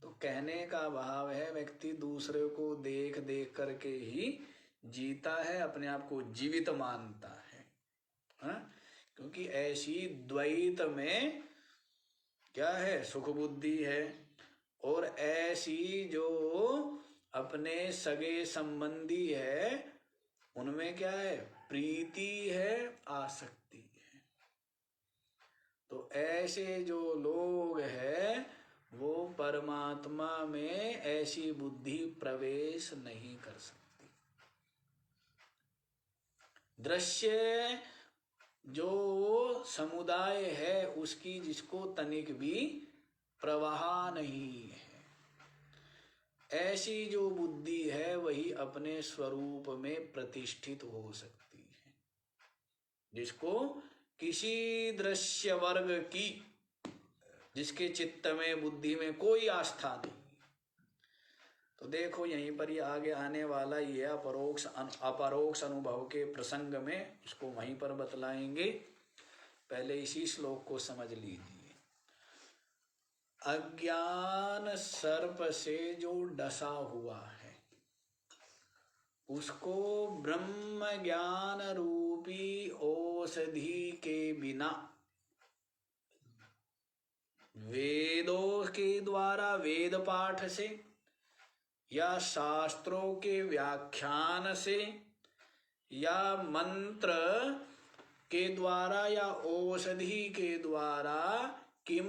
तो कहने का भाव है व्यक्ति दूसरे को देख देख करके ही जीता है, अपने आप को जीवित मानता है, हाँ? क्योंकि ऐसी द्वैत में क्या है, सुख बुद्धि है, और ऐसी जो अपने सगे संबंधी है उनमें क्या है, प्रीति है, आसक्ति है। तो ऐसे जो लोग हैं वो परमात्मा में ऐसी बुद्धि प्रवेश नहीं कर सकती। दृश्य जो समुदाय है उसकी जिसको तनिक भी प्रवाह नहीं है, ऐसी जो बुद्धि है वही अपने स्वरूप में प्रतिष्ठित हो सकती है, जिसको किसी दृश्य वर्ग की, जिसके चित्त में बुद्धि में कोई आस्था नहीं। तो देखो यहीं पर ये आगे आने वाला ही है, अपरोक्ष अनुभव के प्रसंग में उसको वहीं पर बतलाएंगे। पहले इसी श्लोक को समझ लीजिए। अज्ञान सर्प से जो डसा हुआ है उसको ब्रह्म ज्ञान रूपी औषधि के बिना, वेदों के द्वारा वेद पाठ से या शास्त्रों के व्याख्यान से या मंत्र के द्वारा या औषधि के द्वारा किम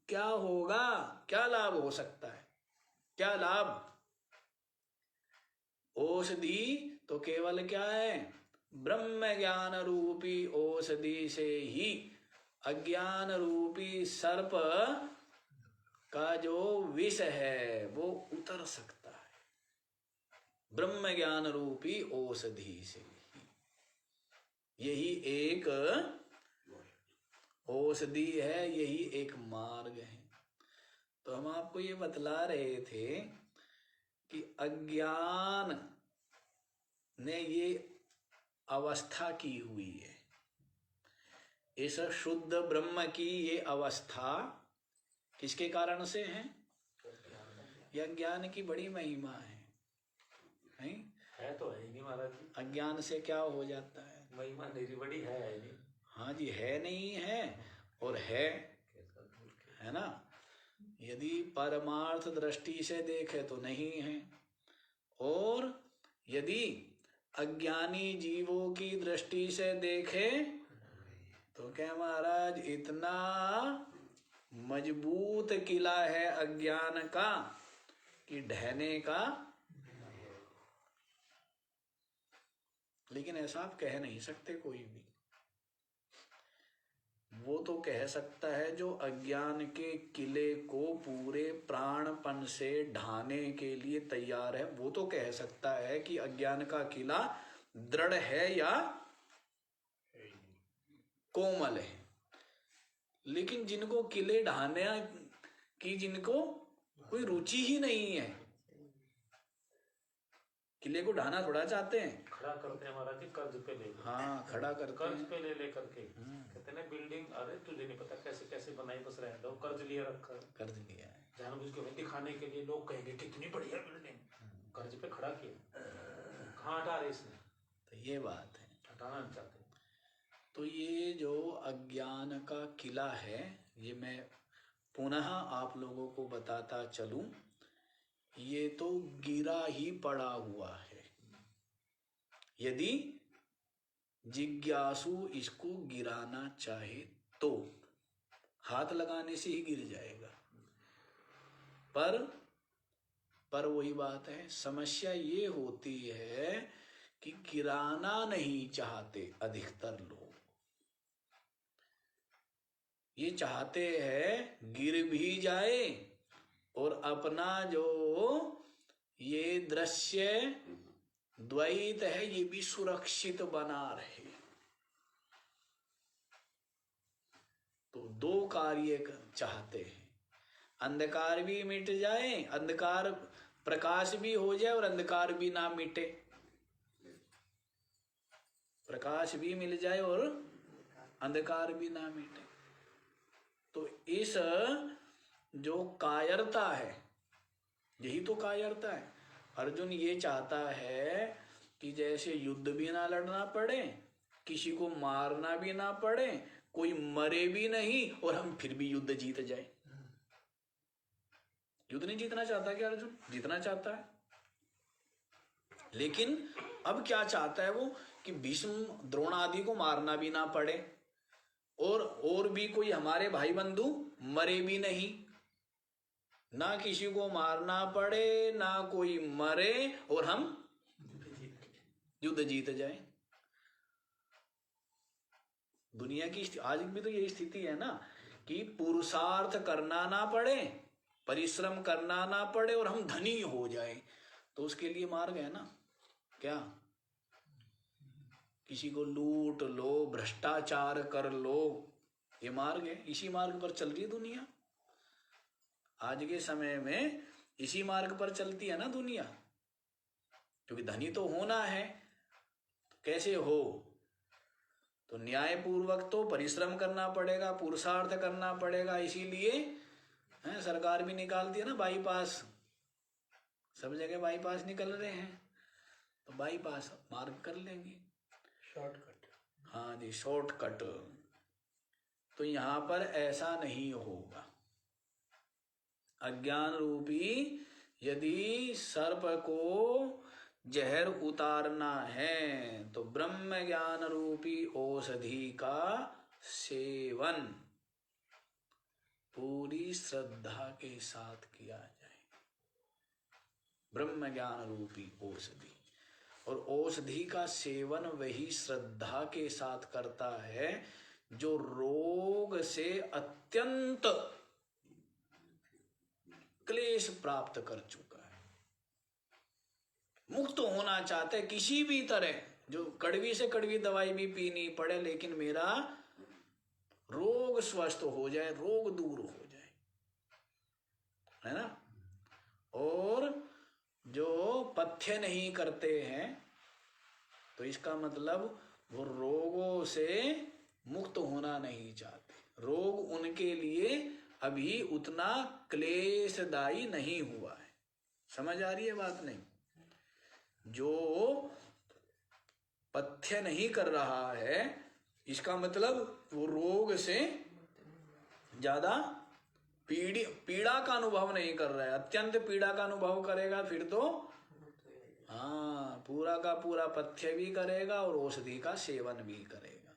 क्या होगा, क्या लाभ हो सकता है, क्या लाभ? औषधि तो केवल क्या है, ब्रह्म ज्ञान रूपी औषधि से ही अज्ञान रूपी सर्प का जो विष है वो उतर सकता है, ब्रह्म ज्ञान रूपी औषधि से ही। यही एक औषधि है, यही एक मार्ग है। तो हम आपको ये बतला रहे थे कि अज्ञान ने ये अवस्था की हुई है, इस शुद्ध ब्रह्म की ये अवस्था किसके कारण से है? यह ज्ञान की बड़ी महिमा है? तो है ही नहीं महाराज जी। अज्ञान से क्या हो जाता है? महिमा मेरी बड़ी है नहीं। हाँ जी, है नहीं है और है ना। यदि परमार्थ दृष्टि से देखे तो नहीं है, और यदि अज्ञानी जीवों की दृष्टि से देखे तो क्या महाराज इतना मजबूत किला है अज्ञान का कि ढहने का, लेकिन ऐसा आप कह नहीं सकते कोई भी। वो तो कह सकता है जो अज्ञान के किले को पूरे प्राणपन से ढाने के लिए तैयार है, वो तो कह सकता है कि अज्ञान का किला दृढ़ है या कोमल है। लेकिन जिनको किले ढाने की जिनको कोई रुचि ही नहीं है, किले को ढाना थोड़ा चाहते हैं, खड़ा करते हैं महाराज जी, कर्ज पे ले। हाँ, खड़ा करते कर्ज हैं, पे ले करके कहते हैं बिल्डिंग, अरे तुझे नहीं पता कैसे कैसे बनाई, बस रह दो, कर्ज लिया रखा, कर्ज लिया है, जानबूझ के दिखाने के लिए। लोग कहेंगे कितनी बढ़िया बिल्डिंग, कर्ज पे खड़ा किया, कहाँ हटा रहे इसने? तो ये बात है, हटाना नहीं चाहते। तो ये जो अज्ञान का किला है, ये मैं पुनः आप लोगों को बताता चलूं, ये तो गिरा ही पड़ा हुआ है। यदि जिज्ञासु इसको गिराना चाहे तो हाथ लगाने से ही गिर जाएगा। पर वही बात है, समस्या ये होती है कि गिराना नहीं चाहते अधिकतर लोग। ये चाहते हैं गिर भी जाए और अपना जो ये दृश्य द्वैत है ये भी सुरक्षित बना रहे। तो दो कार्य चाहते हैं, अंधकार भी मिट जाए, अंधकार प्रकाश भी हो जाए और अंधकार भी ना मिटे, प्रकाश भी मिल जाए और अंधकार भी ना मिटे। तो इस जो कायरता है, यही तो कायरता है। अर्जुन ये चाहता है कि जैसे युद्ध भी ना लड़ना पड़े, किसी को मारना भी ना पड़े, कोई मरे भी नहीं और हम फिर भी युद्ध जीत जाए। युद्ध नहीं जीतना चाहता क्या अर्जुन? जीतना चाहता है, लेकिन अब क्या चाहता है वो कि भीष्म द्रोण आदि को मारना भी ना पड़े और भी कोई हमारे भाई बंधु मरे भी नहीं, ना किसी को मारना पड़े ना कोई मरे और हम युद्ध जीत जाए। दुनिया की आज भी तो यही स्थिति है ना कि पुरुषार्थ करना ना पड़े, परिश्रम करना ना पड़े और हम धनी हो जाए। तो उसके लिए मार्ग है ना, क्या? किसी को लूट लो, भ्रष्टाचार कर लो, ये मार्ग है। इसी मार्ग पर चल रही है दुनिया आज के समय में, इसी मार्ग पर चलती है ना दुनिया, क्योंकि धनी तो होना है। तो कैसे हो? तो न्याय पूर्वक तो परिश्रम करना पड़ेगा, पुरुषार्थ करना पड़ेगा, इसीलिए हैं, सरकार भी निकालती है ना बाईपास, सब जगह बाईपास निकल रहे हैं, तो बाईपास मार्ग कर लेंगे, शॉर्टकट। हाँ जी, शॉर्टकट। तो यहाँ पर ऐसा नहीं होगा। अज्ञान रूपी यदि सर्प को जहर उतारना है तो ब्रह्म ज्ञान रूपी औषधि का सेवन पूरी श्रद्धा के साथ किया जाए। ब्रह्म ज्ञान रूपी औषधि, और औषधि का सेवन वही श्रद्धा के साथ करता है जो रोग से अत्यंत क्लेश प्राप्त कर चुका है, मुक्त होना चाहते किसी भी तरह, जो कड़वी से कड़वी दवाई भी पीनी पड़े लेकिन मेरा रोग स्वस्थ हो जाए, रोग दूर हो जाए, है ना। और जो पथ्य नहीं करते हैं तो इसका मतलब वो रोगों से मुक्त होना नहीं चाहते, रोग उनके लिए अभी उतना क्लेशदायी नहीं हुआ है। समझ आ रही है बात? नहीं, जो पथ्य नहीं कर रहा है इसका मतलब वो रोग से ज्यादा पीड़ा का अनुभव नहीं कर रहा है। अत्यंत पीड़ा का अनुभव करेगा फिर तो हाँ, पूरा का पूरा पथ्य भी करेगा और औषधि का सेवन भी करेगा।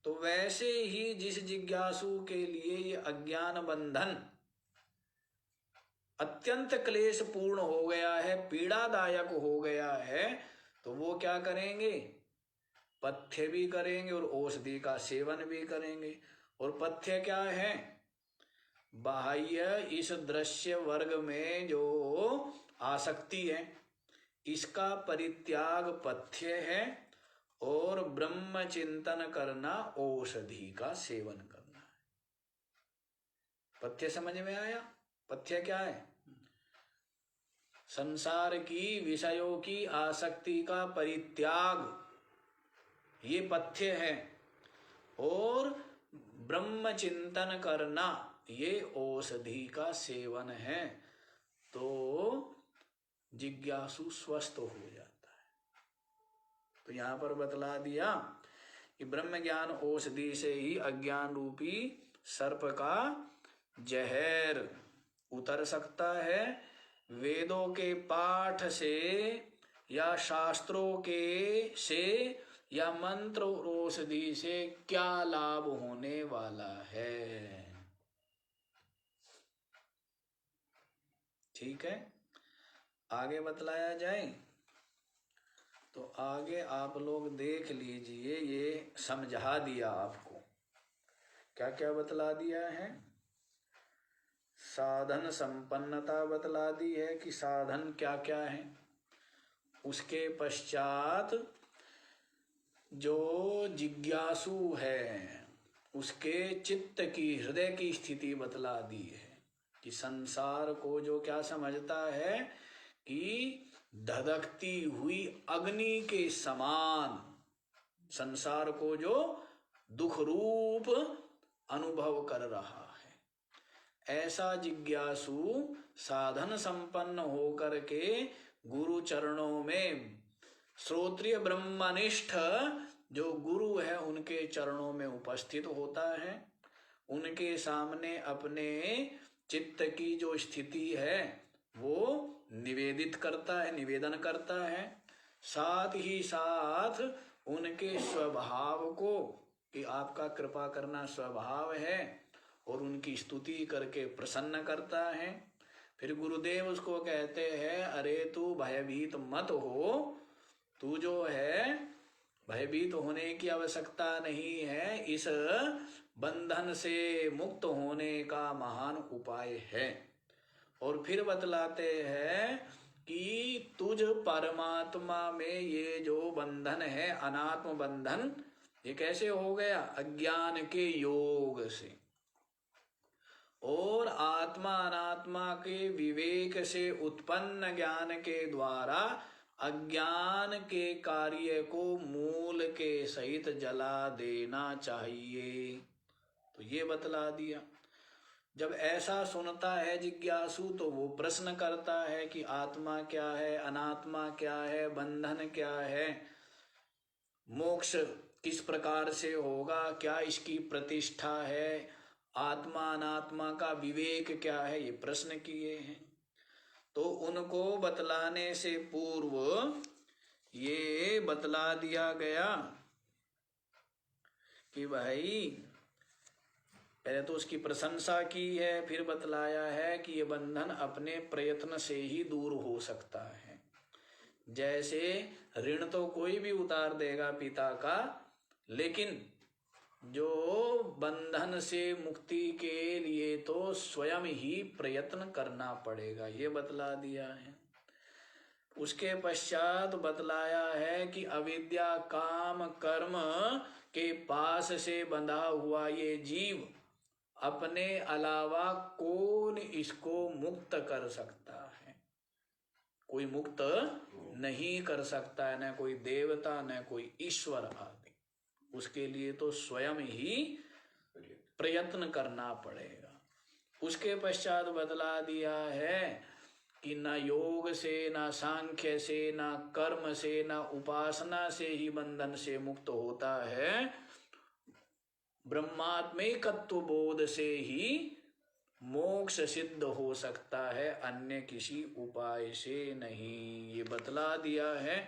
तो वैसे ही जिस जिज्ञासु के लिए ये अज्ञान बंधन अत्यंत क्लेश पूर्ण हो गया है, पीड़ादायक हो गया है, तो वो क्या करेंगे? पथ्य भी करेंगे और औषधि का सेवन भी करेंगे। और पथ्य क्या है? बाह्य इस दृश्य वर्ग में जो आसक्ति है इसका परित्याग पथ्य है, और ब्रह्म चिंतन करना औषधि का सेवन करना है। पथ्य समझ में आया? पथ्य क्या है? संसार की विषयों की आसक्ति का परित्याग, ये पथ्य है, और ब्रह्म चिंतन करना ये औषधि का सेवन है। तो जिज्ञासु स्वस्थ हो जाता है। तो यहाँ पर बतला दिया कि ब्रह्म ज्ञान औषधि से ही अज्ञान रूपी सर्प का जहर उतर सकता है। वेदों के पाठ से या शास्त्रों के से या मंत्र औषधि से क्या लाभ होने वाला है? ठीक है, आगे बतलाया जाए। तो आगे आप लोग देख लीजिए, ये समझा दिया आपको। क्या क्या बतला दिया है? साधन संपन्नता बतला दी है कि साधन क्या क्या है। उसके पश्चात जो जिज्ञासु है उसके चित्त की, हृदय की स्थिति बतला दी है कि संसार को जो क्या समझता है कि धधकती हुई अग्नि के समान संसार को जो दुख रूप अनुभव कर रहा है, ऐसा जिज्ञासु साधन संपन्न होकर के गुरु चरणों में, श्रोत्रिय ब्रह्मनिष्ठ जो गुरु है उनके चरणों में उपस्थित होता है। उनके सामने अपने चित्त की जो स्थिति है वो निवेदित करता है, निवेदन करता है। साथ ही साथ उनके स्वभाव को, कि आपका कृपा करना स्वभाव है, और उनकी स्तुति करके प्रसन्न करता है। फिर गुरुदेव उसको कहते हैं, अरे तू भयभीत मत हो, तू जो है भयभीत होने की आवश्यकता नहीं है, इस बंधन से मुक्त होने का महान उपाय है। और फिर बतलाते हैं कि तुझ परमात्मा में ये जो बंधन है, अनात्म बंधन, ये कैसे हो गया? अज्ञान के योग से। और आत्मा अनात्मा के विवेक से उत्पन्न ज्ञान के द्वारा अज्ञान के कार्य को मूल के सहित जला देना चाहिए। तो ये बतला दिया। जब ऐसा सुनता है जिज्ञासु तो वो प्रश्न करता है कि आत्मा क्या है, अनात्मा क्या है, बंधन क्या है, मोक्ष किस प्रकार से होगा, क्या इसकी प्रतिष्ठा है, आत्मा अनात्मा का विवेक क्या है, ये प्रश्न किए हैं। तो उनको बतलाने से पूर्व ये बतला दिया गया कि भाई पहले तो उसकी प्रशंसा की है, फिर बतलाया है कि ये बंधन अपने प्रयत्न से ही दूर हो सकता है। जैसे ऋण तो कोई भी उतार देगा पिता का, लेकिन जो बंधन से मुक्ति के लिए तो स्वयं ही प्रयत्न करना पड़ेगा, ये बतला दिया है। उसके पश्चात बतलाया है कि अविद्या काम कर्म के पास से बंधा हुआ ये जीव अपने अलावा कौन इसको मुक्त कर सकता है? कोई मुक्त नहीं कर सकता है, न कोई देवता न कोई ईश्वर आदि। उसके लिए तो स्वयं ही प्रयत्न करना पड़ेगा। उसके पश्चात बतला दिया है कि न योग से, न सांख्य से, न कर्म से, न उपासना से ही बंधन से मुक्त होता है, ब्रह्मात्मैकत्व बोध से ही मोक्ष सिद्ध हो सकता है, अन्य किसी उपाय से नहीं। ये बतला दिया है।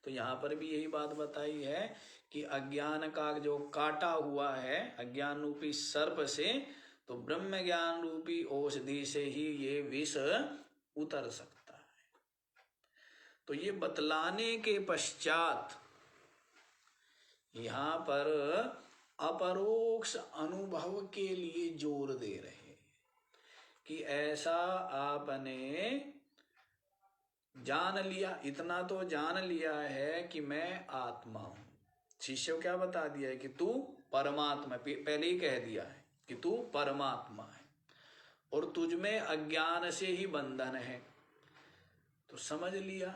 तो यहाँ पर भी यही बात बताई है कि अज्ञान का जो काटा हुआ है अज्ञान रूपी सर्प से, तो ब्रह्म ज्ञान रूपी औषधि से ही ये विष उतर सकता है। तो ये बतलाने के पश्चात यहाँ पर अपरोक्ष अनुभव के लिए जोर दे रहे हैं कि ऐसा आपने जान लिया, इतना तो जान लिया है कि मैं आत्मा हूं। शिष्य को क्या बता दिया है कि तू परमात्मा, पहले ही कह दिया है कि तू परमात्मा है और तुझ में अज्ञान से ही बंधन है। तो समझ लिया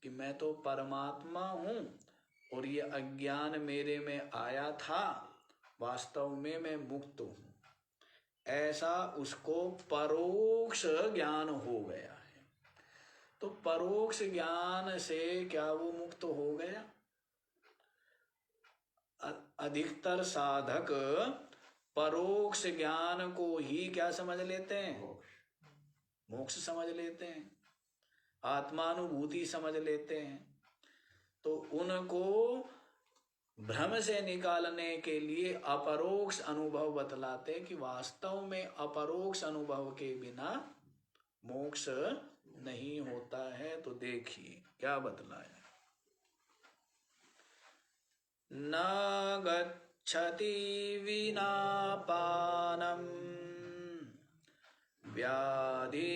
कि मैं तो परमात्मा हूं और ये अज्ञान मेरे में आया था, वास्तव में मैं मुक्त हूं, ऐसा उसको परोक्ष ज्ञान हो गया है। तो परोक्ष ज्ञान से क्या वो मुक्त हो गया? अधिकतर साधक परोक्ष ज्ञान को ही क्या समझ लेते हैं? मोक्ष समझ लेते हैं, आत्मानुभूति समझ लेते हैं। तो उनको भ्रम से निकालने के लिए अपरोक्ष अनुभव बतलाते कि वास्तव में अपरोक्ष अनुभव के बिना मोक्ष नहीं होता है। तो देखिए क्या बतलाया, न गच्छति विना पानम व्याधिरोषध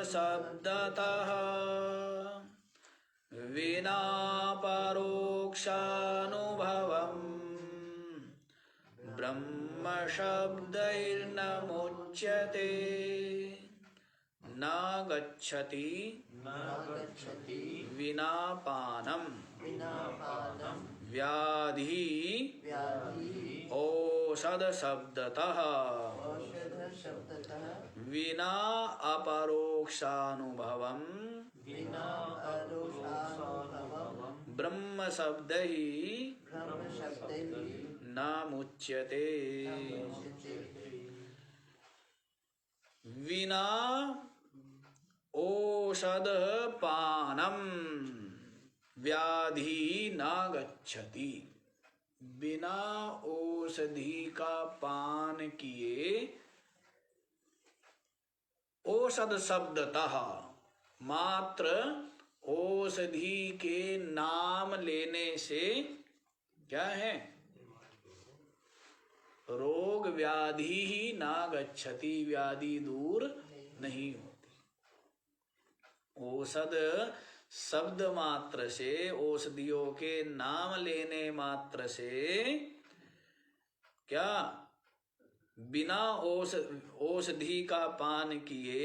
शब्दतः विना परोक्षानुभवम् ब्रह्म शब्दैर्न मुच्यते। न गच्छति विना पानम व्याधि औषध शब्दतः विना अपरोक्षानुभवम् ब्रह्म शब्द ही न मुच्यते। विना औषध पानम व्याधि न गच्छति। बिना औषधि का पान किए, औषध शब्दतः मात्र औषधि के नाम लेने से क्या है? रोग व्याधि ही ना गच्छति, व्याधि दूर नहीं होती। औषध शब्द मात्र से, औषधियों के नाम लेने मात्र से क्या बिना औषधि का पान किए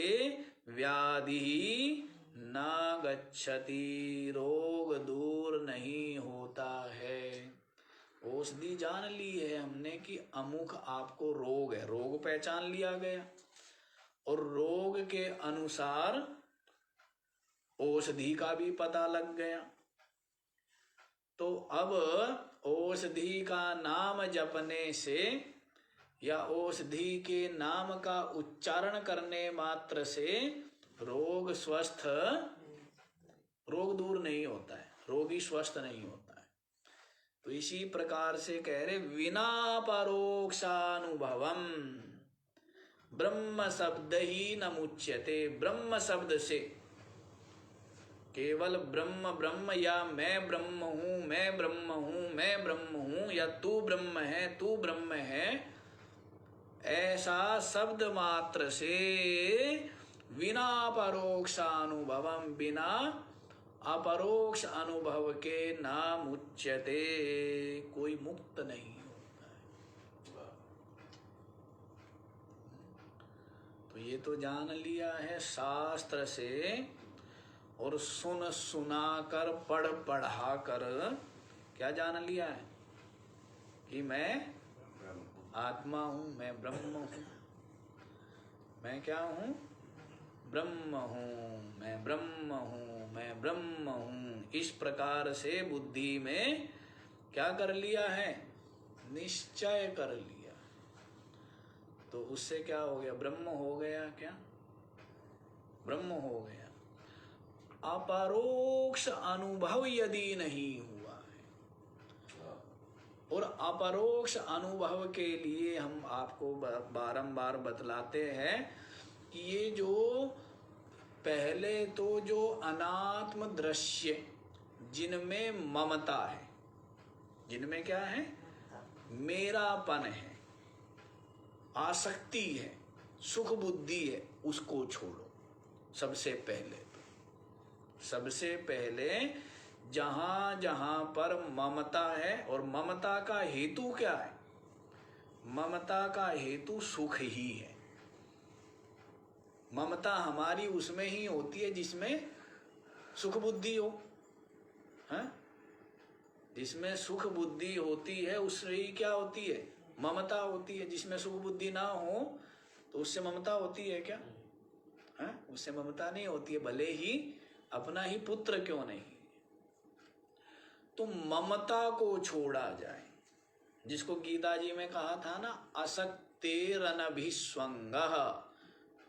व्याधि न गच्छति, रोग दूर नहीं होता है। औषधि जान ली है हमने कि अमुक आपको रोग है, रोग पहचान लिया गया और रोग के अनुसार औषधि का भी पता लग गया। तो अब औषधि का नाम जपने से या औषधि के नाम का उच्चारण करने मात्र से रोग दूर नहीं होता है, रोगी स्वस्थ नहीं होता है। तो इसी प्रकार से कह रहे विना परोक्षानुभवम ब्रह्म शब्द ही न मुच्यते। ब्रह्म शब्द से केवल ब्रह्म ब्रह्म या मैं ब्रह्म हूं, मैं ब्रह्म हूं, मैं ब्रह्म हूं, या तू ब्रह्म है, तू ब्रह्म है, ऐसा शब्द मात्र से बिना परोक्षानुभवम, बिना अपरोक्ष अनुभव के नाम उच्यते, कोई मुक्त नहीं होता है। तो ये तो जान लिया है शास्त्र से और सुन सुना कर पढ़ पढ़ा कर। क्या जान लिया है कि मैं आत्मा हूं, मैं ब्रह्म हूं। मैं क्या हूं? ब्रह्म हूं, मैं ब्रह्म हूं, मैं ब्रह्म हूं। इस प्रकार से बुद्धि में क्या कर लिया है? निश्चय कर लिया। तो उससे क्या हो गया? ब्रह्म हो गया। क्या ब्रह्म हो गया? अपरोक्ष अनुभव यदि नहीं हुआ है, और अपरोक्ष अनुभव के लिए हम आपको बारंबार बतलाते हैं कि ये जो पहले तो जो अनात्म दृश्य जिनमें ममता है, जिनमें क्या है? मेरापन है, आसक्ति है, सुख बुद्धि है, उसको छोड़ो। सबसे पहले जहां जहां पर ममता है, और ममता का हेतु क्या है? ममता का हेतु सुख ही है। ममता हमारी उसमें ही होती है जिसमें सुख बुद्धि हो, है? जिसमें सुख बुद्धि होती है उससे ही क्या होती है? ममता होती है। जिसमें सुख बुद्धि ना हो तो उससे ममता होती है क्या? है? उससे ममता नहीं होती है, भले ही अपना ही पुत्र क्यों नहीं। तो ममता को छोड़ा जाए, जिसको गीता जी में कहा था ना, असक्तेरनभिस्वंगः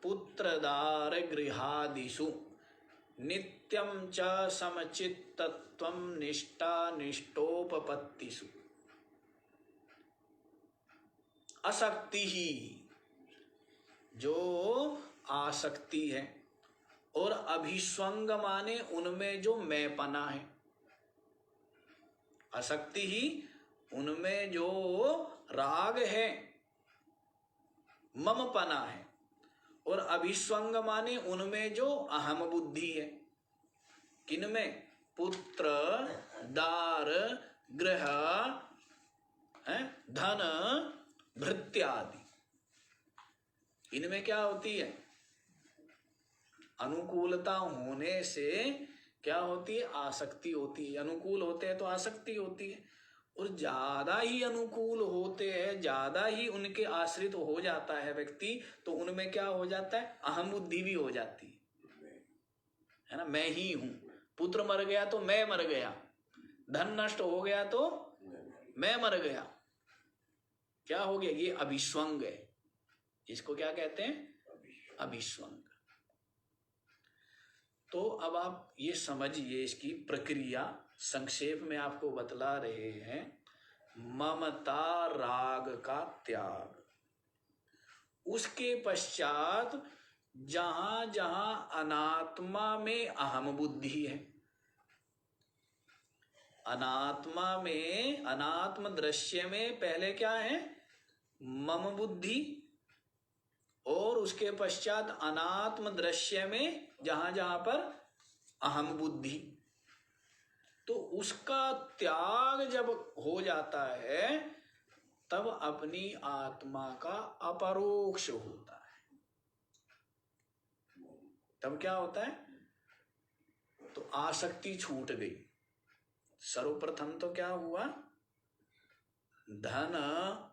पुत्रदार गृहादिषु नित्यं च समचित्तत्वं निष्ठा निष्ठोपपत्तिषु। असक्ति ही, जो आसक्ति है, और अभिस्वंग माने उनमें जो मैंपना है। आसक्ति ही उनमें जो राग है, ममपना है, और अभिस्वंग माने उनमें जो अहम बुद्धि है। किनमें? पुत्र, दार, गृह, धन, भृत्यादि, इनमें क्या होती है? अनुकूलता होने से क्या होती है? आसक्ति होती है। अनुकूल होते हैं तो आसक्ति होती है, और ज्यादा ही अनुकूल होते हैं, ज्यादा ही उनके आश्रित हो जाता है व्यक्ति, तो उनमें क्या हो जाता है? अहम बुद्धि भी हो जाती है ना। मैं ही हूं। पुत्र मर गया तो मैं मर गया, धन नष्ट हो गया तो मैं मर गया। क्या हो गया? ये अभिस्वंग है। इसको क्या कहते हैं? अभिस्वंग। तो अब आप ये समझिए, इसकी प्रक्रिया संक्षेप में आपको बतला रहे हैं। ममता राग का त्याग, उसके पश्चात जहां जहां अनात्मा में अहम बुद्धि है, अनात्मा में, अनात्म दृश्य में पहले क्या है? मम बुद्धि, और उसके पश्चात अनात्म दृश्य में जहां जहां पर अहम बुद्धि, तो उसका त्याग जब हो जाता है तब अपनी आत्मा का अपरोक्ष होता है। तब क्या होता है? तो आसक्ति छूट गई। सर्वप्रथम तो क्या हुआ? धन,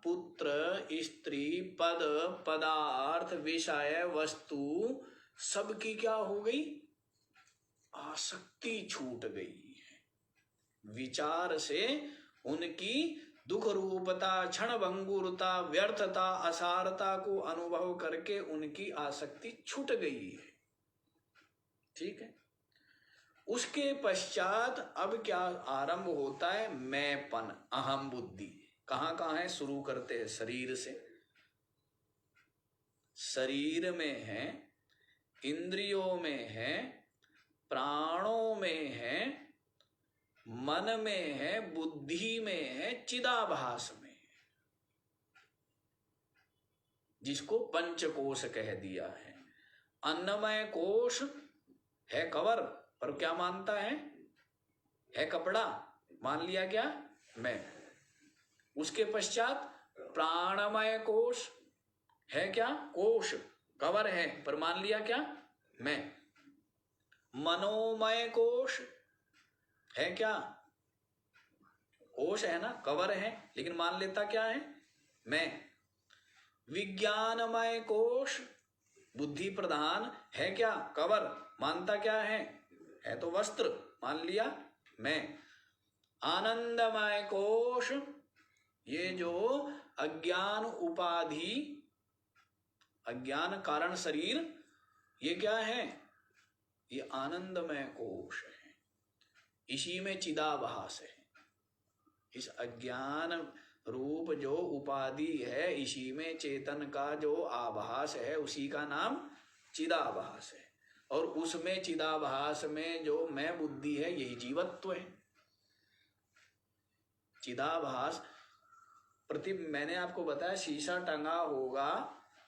पुत्र, स्त्री, पद, पदार्थ, विषय, वस्तु सबकी क्या हो गई? आसक्ति छूट गई है। विचार से उनकी दुख रूपता, क्षण भंगुरता, व्यर्थता, असारता को अनुभव करके उनकी आसक्ति छूट गई है। ठीक है। उसके पश्चात अब क्या आरंभ होता है? मैंपन, अहम बुद्धि। कहाँ है? शुरू करते हैं शरीर से। शरीर में है, इंद्रियों में है, प्राणों में है, मन में है, बुद्धि में है, चिदाभास में है, जिसको पंचकोश कह दिया है। अन्नमय कोश है कवर, पर क्या मानता है कपड़ा, मान लिया क्या? मैं। उसके पश्चात प्राणमय कोश है क्या? कोश, कवर है, पर मान लिया क्या? मैं। मनोमय कोश है क्या? कोश है ना, कवर है, लेकिन मान लेता क्या है? मैं। विज्ञानमय कोश, बुद्धि प्रधान है क्या? कवर, मानता क्या है तो वस्त्र, मान लिया मैं। आनंदमय कोश, ये जो अज्ञान उपाधि, अज्ञान कारण शरीर, ये क्या है? ये आनंदमय कोश है। इसी में चिदाभास है। इस अज्ञान रूप जो उपाधि है, इसी में चेतन का जो आभास है, उसी का नाम चिदाभास है। और उसमें चिदाभास में जो मैं बुद्धि है, यही जीवत्व है। चिदाभास मैंने आपको बताया, शीशा टंगा होगा,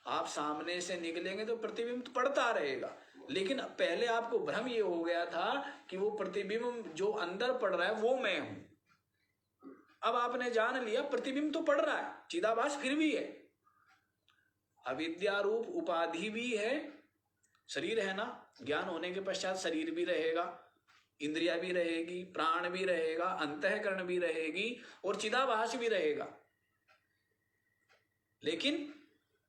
आप सामने से निकलेंगे तो प्रतिबिंब तो पड़ता रहेगा, लेकिन पहले आपको भ्रम ये हो गया था कि वो प्रतिबिंब जो अंदर पड़ रहा है वो मैं हूं। अब आपने जान लिया प्रतिबिंब तो पड़ रहा है, चिदाभास फिर भी है। अविद्या रूप उपाधि भी है, शरीर है ना, ज्ञान होने के पश्चात शरीर भी रहेगा, इंद्रिया भी रहेगी, प्राण भी रहेगा, अंतःकरण भी रहेगी और चिदाभास भी रहेगा। लेकिन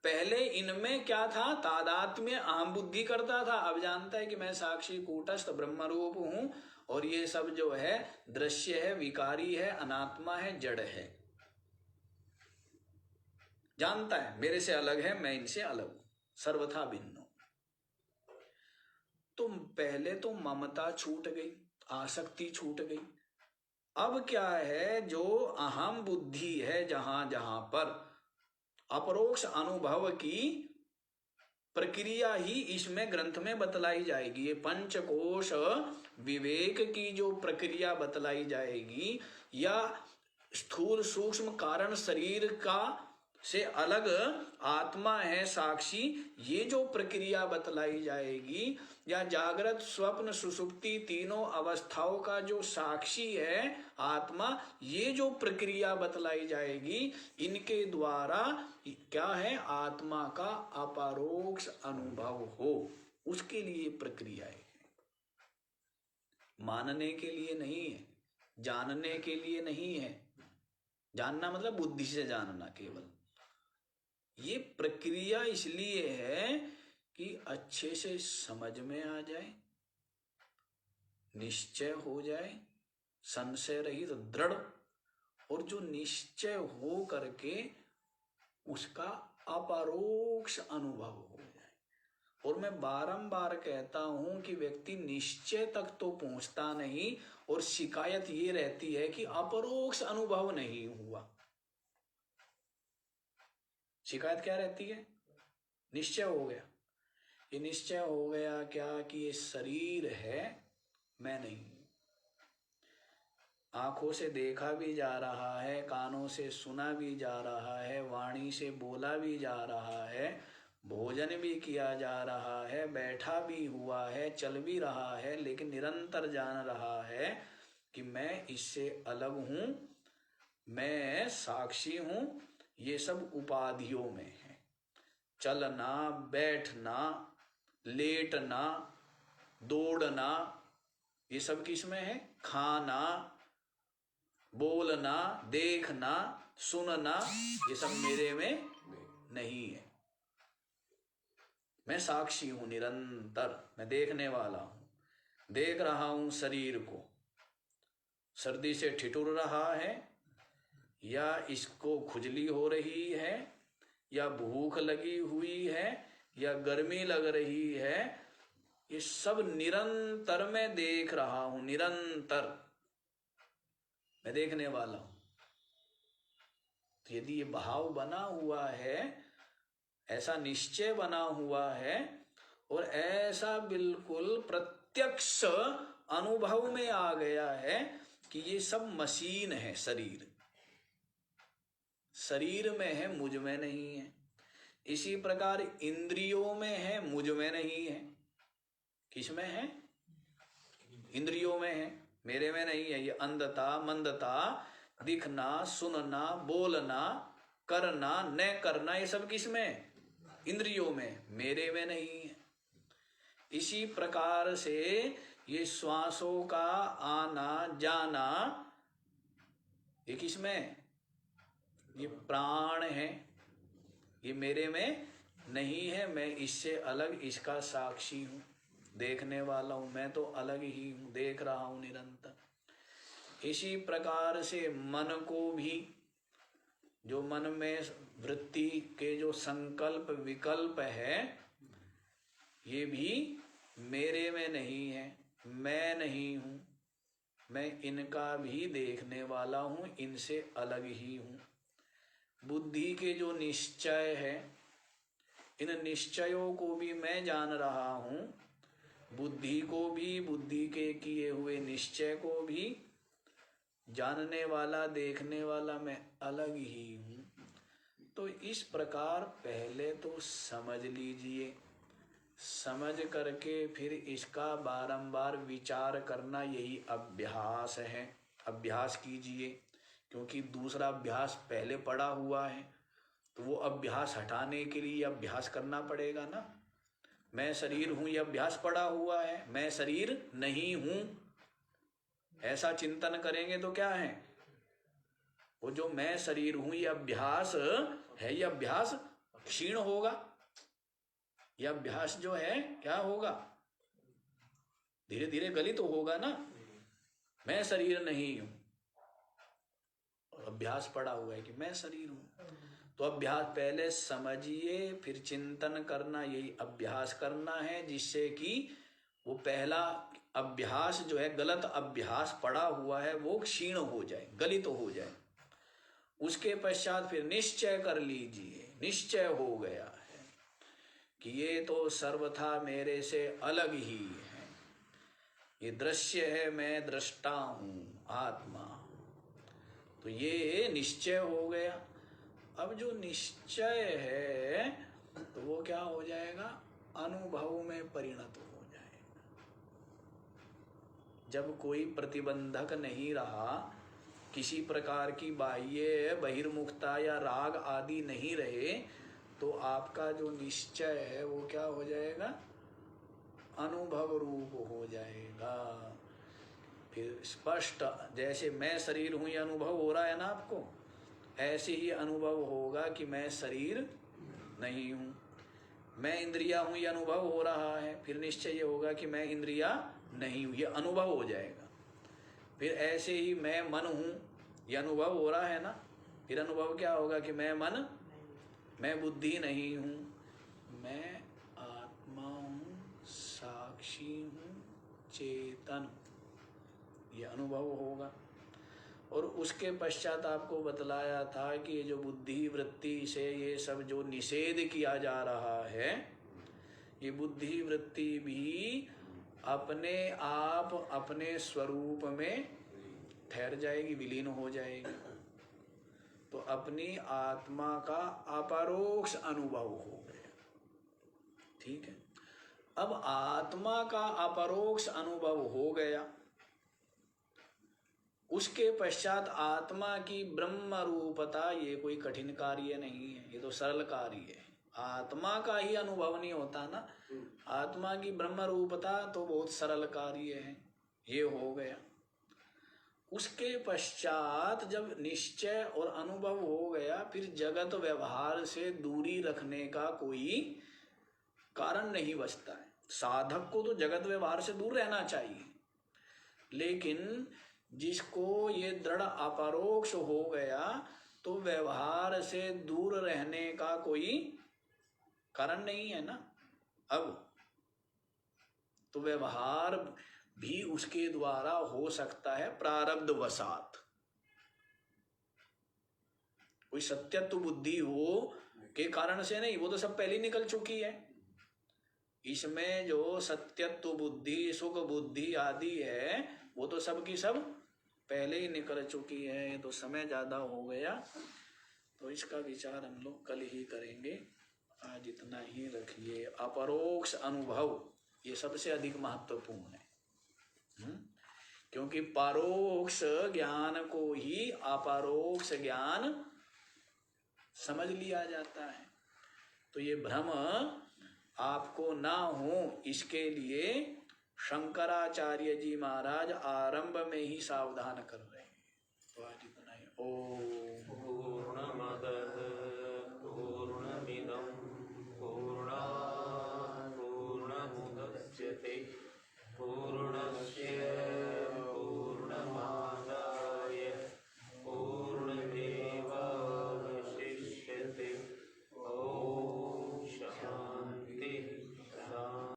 पहले इनमें क्या था? तादात्म्य, अहम बुद्धि करता था। अब जानता है कि मैं साक्षी कूटस्थ ब्रह्म रूप हूं और ये सब जो है दृश्य है, विकारी है, अनात्मा है, जड़ है। जानता है मेरे से अलग है, मैं इनसे अलग हूं, सर्वथा भिन्न हूं। तो पहले तो ममता छूट गई, आसक्ति छूट गई। अब क्या है? जो अहम बुद्धि है, जहां जहां पर अपरोक्ष अनुभव की प्रक्रिया ही इसमें ग्रंथ में बतलाई जाएगी। ये पंचकोश विवेक की जो प्रक्रिया बतलाई जाएगी, या स्थूल सूक्ष्म कारण शरीर का से अलग आत्मा है साक्षी, ये जो प्रक्रिया बतलाई जाएगी, या जागृत स्वप्न सुषुप्ति तीनों अवस्थाओं का जो साक्षी है आत्मा, ये जो प्रक्रिया बतलाई जाएगी, इनके द्वारा क्या है? आत्मा का अपरोक्ष अनुभव हो, उसके लिए प्रक्रिया है। मानने के लिए नहीं है, जानने के लिए नहीं है। जानना मतलब बुद्धि से जानना केवल। ये प्रक्रिया इसलिए है कि अच्छे से समझ में आ जाए, निश्चय हो जाए, संशय रहित दृढ़, और जो निश्चय हो करके उसका अपरोक्ष अनुभव हो जाए। और मैं बारंबार कहता हूं कि व्यक्ति निश्चय तक तो पहुंचता नहीं, और शिकायत ये रहती है कि अपरोक्ष अनुभव नहीं हुआ। शिकायत क्या रहती है? निश्चय हो गया। ये निश्चय हो गया क्या कि ये शरीर है, मैं नहीं। आंखों से देखा भी जा रहा है, कानों से सुना भी जा रहा है, वाणी से बोला भी जा रहा है, भोजन भी किया जा रहा है, बैठा भी हुआ है, चल भी रहा है, लेकिन निरंतर जान रहा है कि मैं इससे अलग हूं, मैं साक्षी हूं। ये सब उपाधियों में है। चलना, बैठना, लेटना, दौड़ना, ये सब किस में है? खाना, बोलना, देखना, सुनना, ये सब मेरे में नहीं है। मैं साक्षी हूं निरंतर, मैं देखने वाला हूं, देख रहा हूं शरीर को, सर्दी से ठिठुर रहा है या इसको खुजली हो रही है या भूख लगी हुई है या गर्मी लग रही है, ये सब निरंतर मैं देख रहा हूं, निरंतर मैं देखने वाला हूं। तो यदि ये भाव बना हुआ है, ऐसा निश्चय बना हुआ है और ऐसा बिल्कुल प्रत्यक्ष अनुभव में आ गया है कि ये सब मशीन है, शरीर में है, मुझ में नहीं है। इसी प्रकार इंद्रियों में है, मुझ में नहीं है। किस में है? इंद्रियों में है, मेरे में नहीं है। ये अंधता, मंदता, दिखना, सुनना, बोलना, करना, न करना, ये सब किस में? इंद्रियों में, मेरे में नहीं है। इसी प्रकार से ये श्वासों का आना जाना, ये किस में? ये प्राण है, ये मेरे में नहीं है। मैं इससे अलग इसका साक्षी हूं, देखने वाला हूं। मैं तो अलग ही हूं, देख रहा हूं निरंतर। इसी प्रकार से मन को भी, जो मन में वृत्ति के जो संकल्प विकल्प है, ये भी मेरे में नहीं है, मैं नहीं हूं। मैं इनका भी देखने वाला हूं, इनसे अलग ही हूं। बुद्धि के जो निश्चय है, इन निश्चयों को भी मैं जान रहा हूं। बुद्धि को भी, बुद्धि के किए हुए निश्चय को भी जानने वाला, देखने वाला मैं अलग ही हूं। तो इस प्रकार पहले तो समझ लीजिए, समझ करके फिर इसका बारंबार विचार करना, यही अभ्यास है। अभ्यास कीजिए, क्योंकि दूसरा अभ्यास पहले पड़ा हुआ है, तो वो अभ्यास हटाने के लिए अभ्यास करना पड़ेगा ना। मैं शरीर हूं, ये अभ्यास पड़ा हुआ है। मैं शरीर नहीं हूं, ऐसा चिंतन करेंगे तो क्या है? वो जो मैं शरीर हूं ये अभ्यास है, ये अभ्यास क्षीण होगा। यह अभ्यास जो है क्या होगा? धीरे धीरे गलित तो होगा ना। मैं शरीर नहीं हूं, अभ्यास पड़ा हुआ है कि मैं शरीर हूं। तो अभ्यास पहले समझिए, फिर चिंतन करना, यही अभ्यास करना है, जिससे कि वो पहला अभ्यास जो है, गलत अभ्यास पड़ा हुआ है, वो क्षीण हो जाए, गलित हो जाए। उसके पश्चात फिर निश्चय कर लीजिए, निश्चय हो गया है कि ये तो सर्वथा मेरे से अलग ही है, ये दृश्य है, मैं दृष्टा हूं, आत्मा। तो ये निश्चय हो गया। अब जो निश्चय है तो वो क्या हो जाएगा? अनुभव में परिणत हो जाएगा। जब कोई प्रतिबंधक नहीं रहा, किसी प्रकार की बाह्य बहिर्मुखता या राग आदि नहीं रहे, तो आपका जो निश्चय है वो क्या हो जाएगा? अनुभव रूप हो जाएगा। फिर स्पष्ट, जैसे मैं शरीर हूं ये अनुभव हो रहा है ना आपको, ऐसे ही अनुभव होगा कि मैं शरीर नहीं हूं। मैं इंद्रिया हूं ये अनुभव हो रहा है, फिर निश्चय ये होगा कि मैं इंद्रिया नहीं हूं, ये अनुभव हो जाएगा। फिर ऐसे ही मैं मन हूं ये अनुभव हो रहा है ना, फिर अनुभव क्या होगा कि मैं मन, मैं बुद्धि नहीं हूं, मैं आत्मा हूं, साक्षी हूं, चेतन, ये अनुभव होगा। और उसके पश्चात आपको बतलाया था कि ये जो बुद्धि वृत्ति से ये सब जो निषेध किया जा रहा है, ये बुद्धि वृत्ति भी अपने आप अपने स्वरूप में ठहर जाएगी, विलीन हो जाएगी। तो अपनी आत्मा का अपरोक्ष अनुभव हो गया। ठीक है, अब आत्मा का अपरोक्ष अनुभव हो गया, उसके पश्चात आत्मा की ब्रह्म रूपता ये कोई कठिन कार्य नहीं है, ये तो सरल कार्य है। आत्मा का ही अनुभव नहीं होता ना, आत्मा की ब्रह्म रूपता तो बहुत सरल कार्य है, ये हो गया। उसके पश्चात जब निश्चय और अनुभव हो गया, फिर जगत व्यवहार से दूरी रखने का कोई कारण नहीं बचता है। साधक को तो जगत व्यवहार से दूर रहना चाहिए, लेकिन जिसको ये दृढ़ अपरोक्ष हो गया तो व्यवहार से दूर रहने का कोई कारण नहीं है ना। अब तो व्यवहार भी उसके द्वारा हो सकता है प्रारब्ध वसात। कोई सत्यत्व बुद्धि हो के कारण से नहीं, वो तो सब पहले निकल चुकी है। इसमें जो सत्यत्व बुद्धि, सुख बुद्धि आदि है, वो तो सब की सब पहले ही निकल चुकी है। तो समय ज्यादा हो गया, तो इसका विचार हम लोग कल ही करेंगे। आज इतना ही रखिए। अपरोक्ष अनुभव ये सबसे अधिक महत्वपूर्ण है, क्योंकि परोक्ष ज्ञान को ही अपरोक्ष ज्ञान समझ लिया जाता है। तो ये भ्रम आपको ना हो, इसके लिए शंकराचार्य जी महाराज आरंभ में ही सावधान कर रहे हैं। तो आज इतना ही। ओम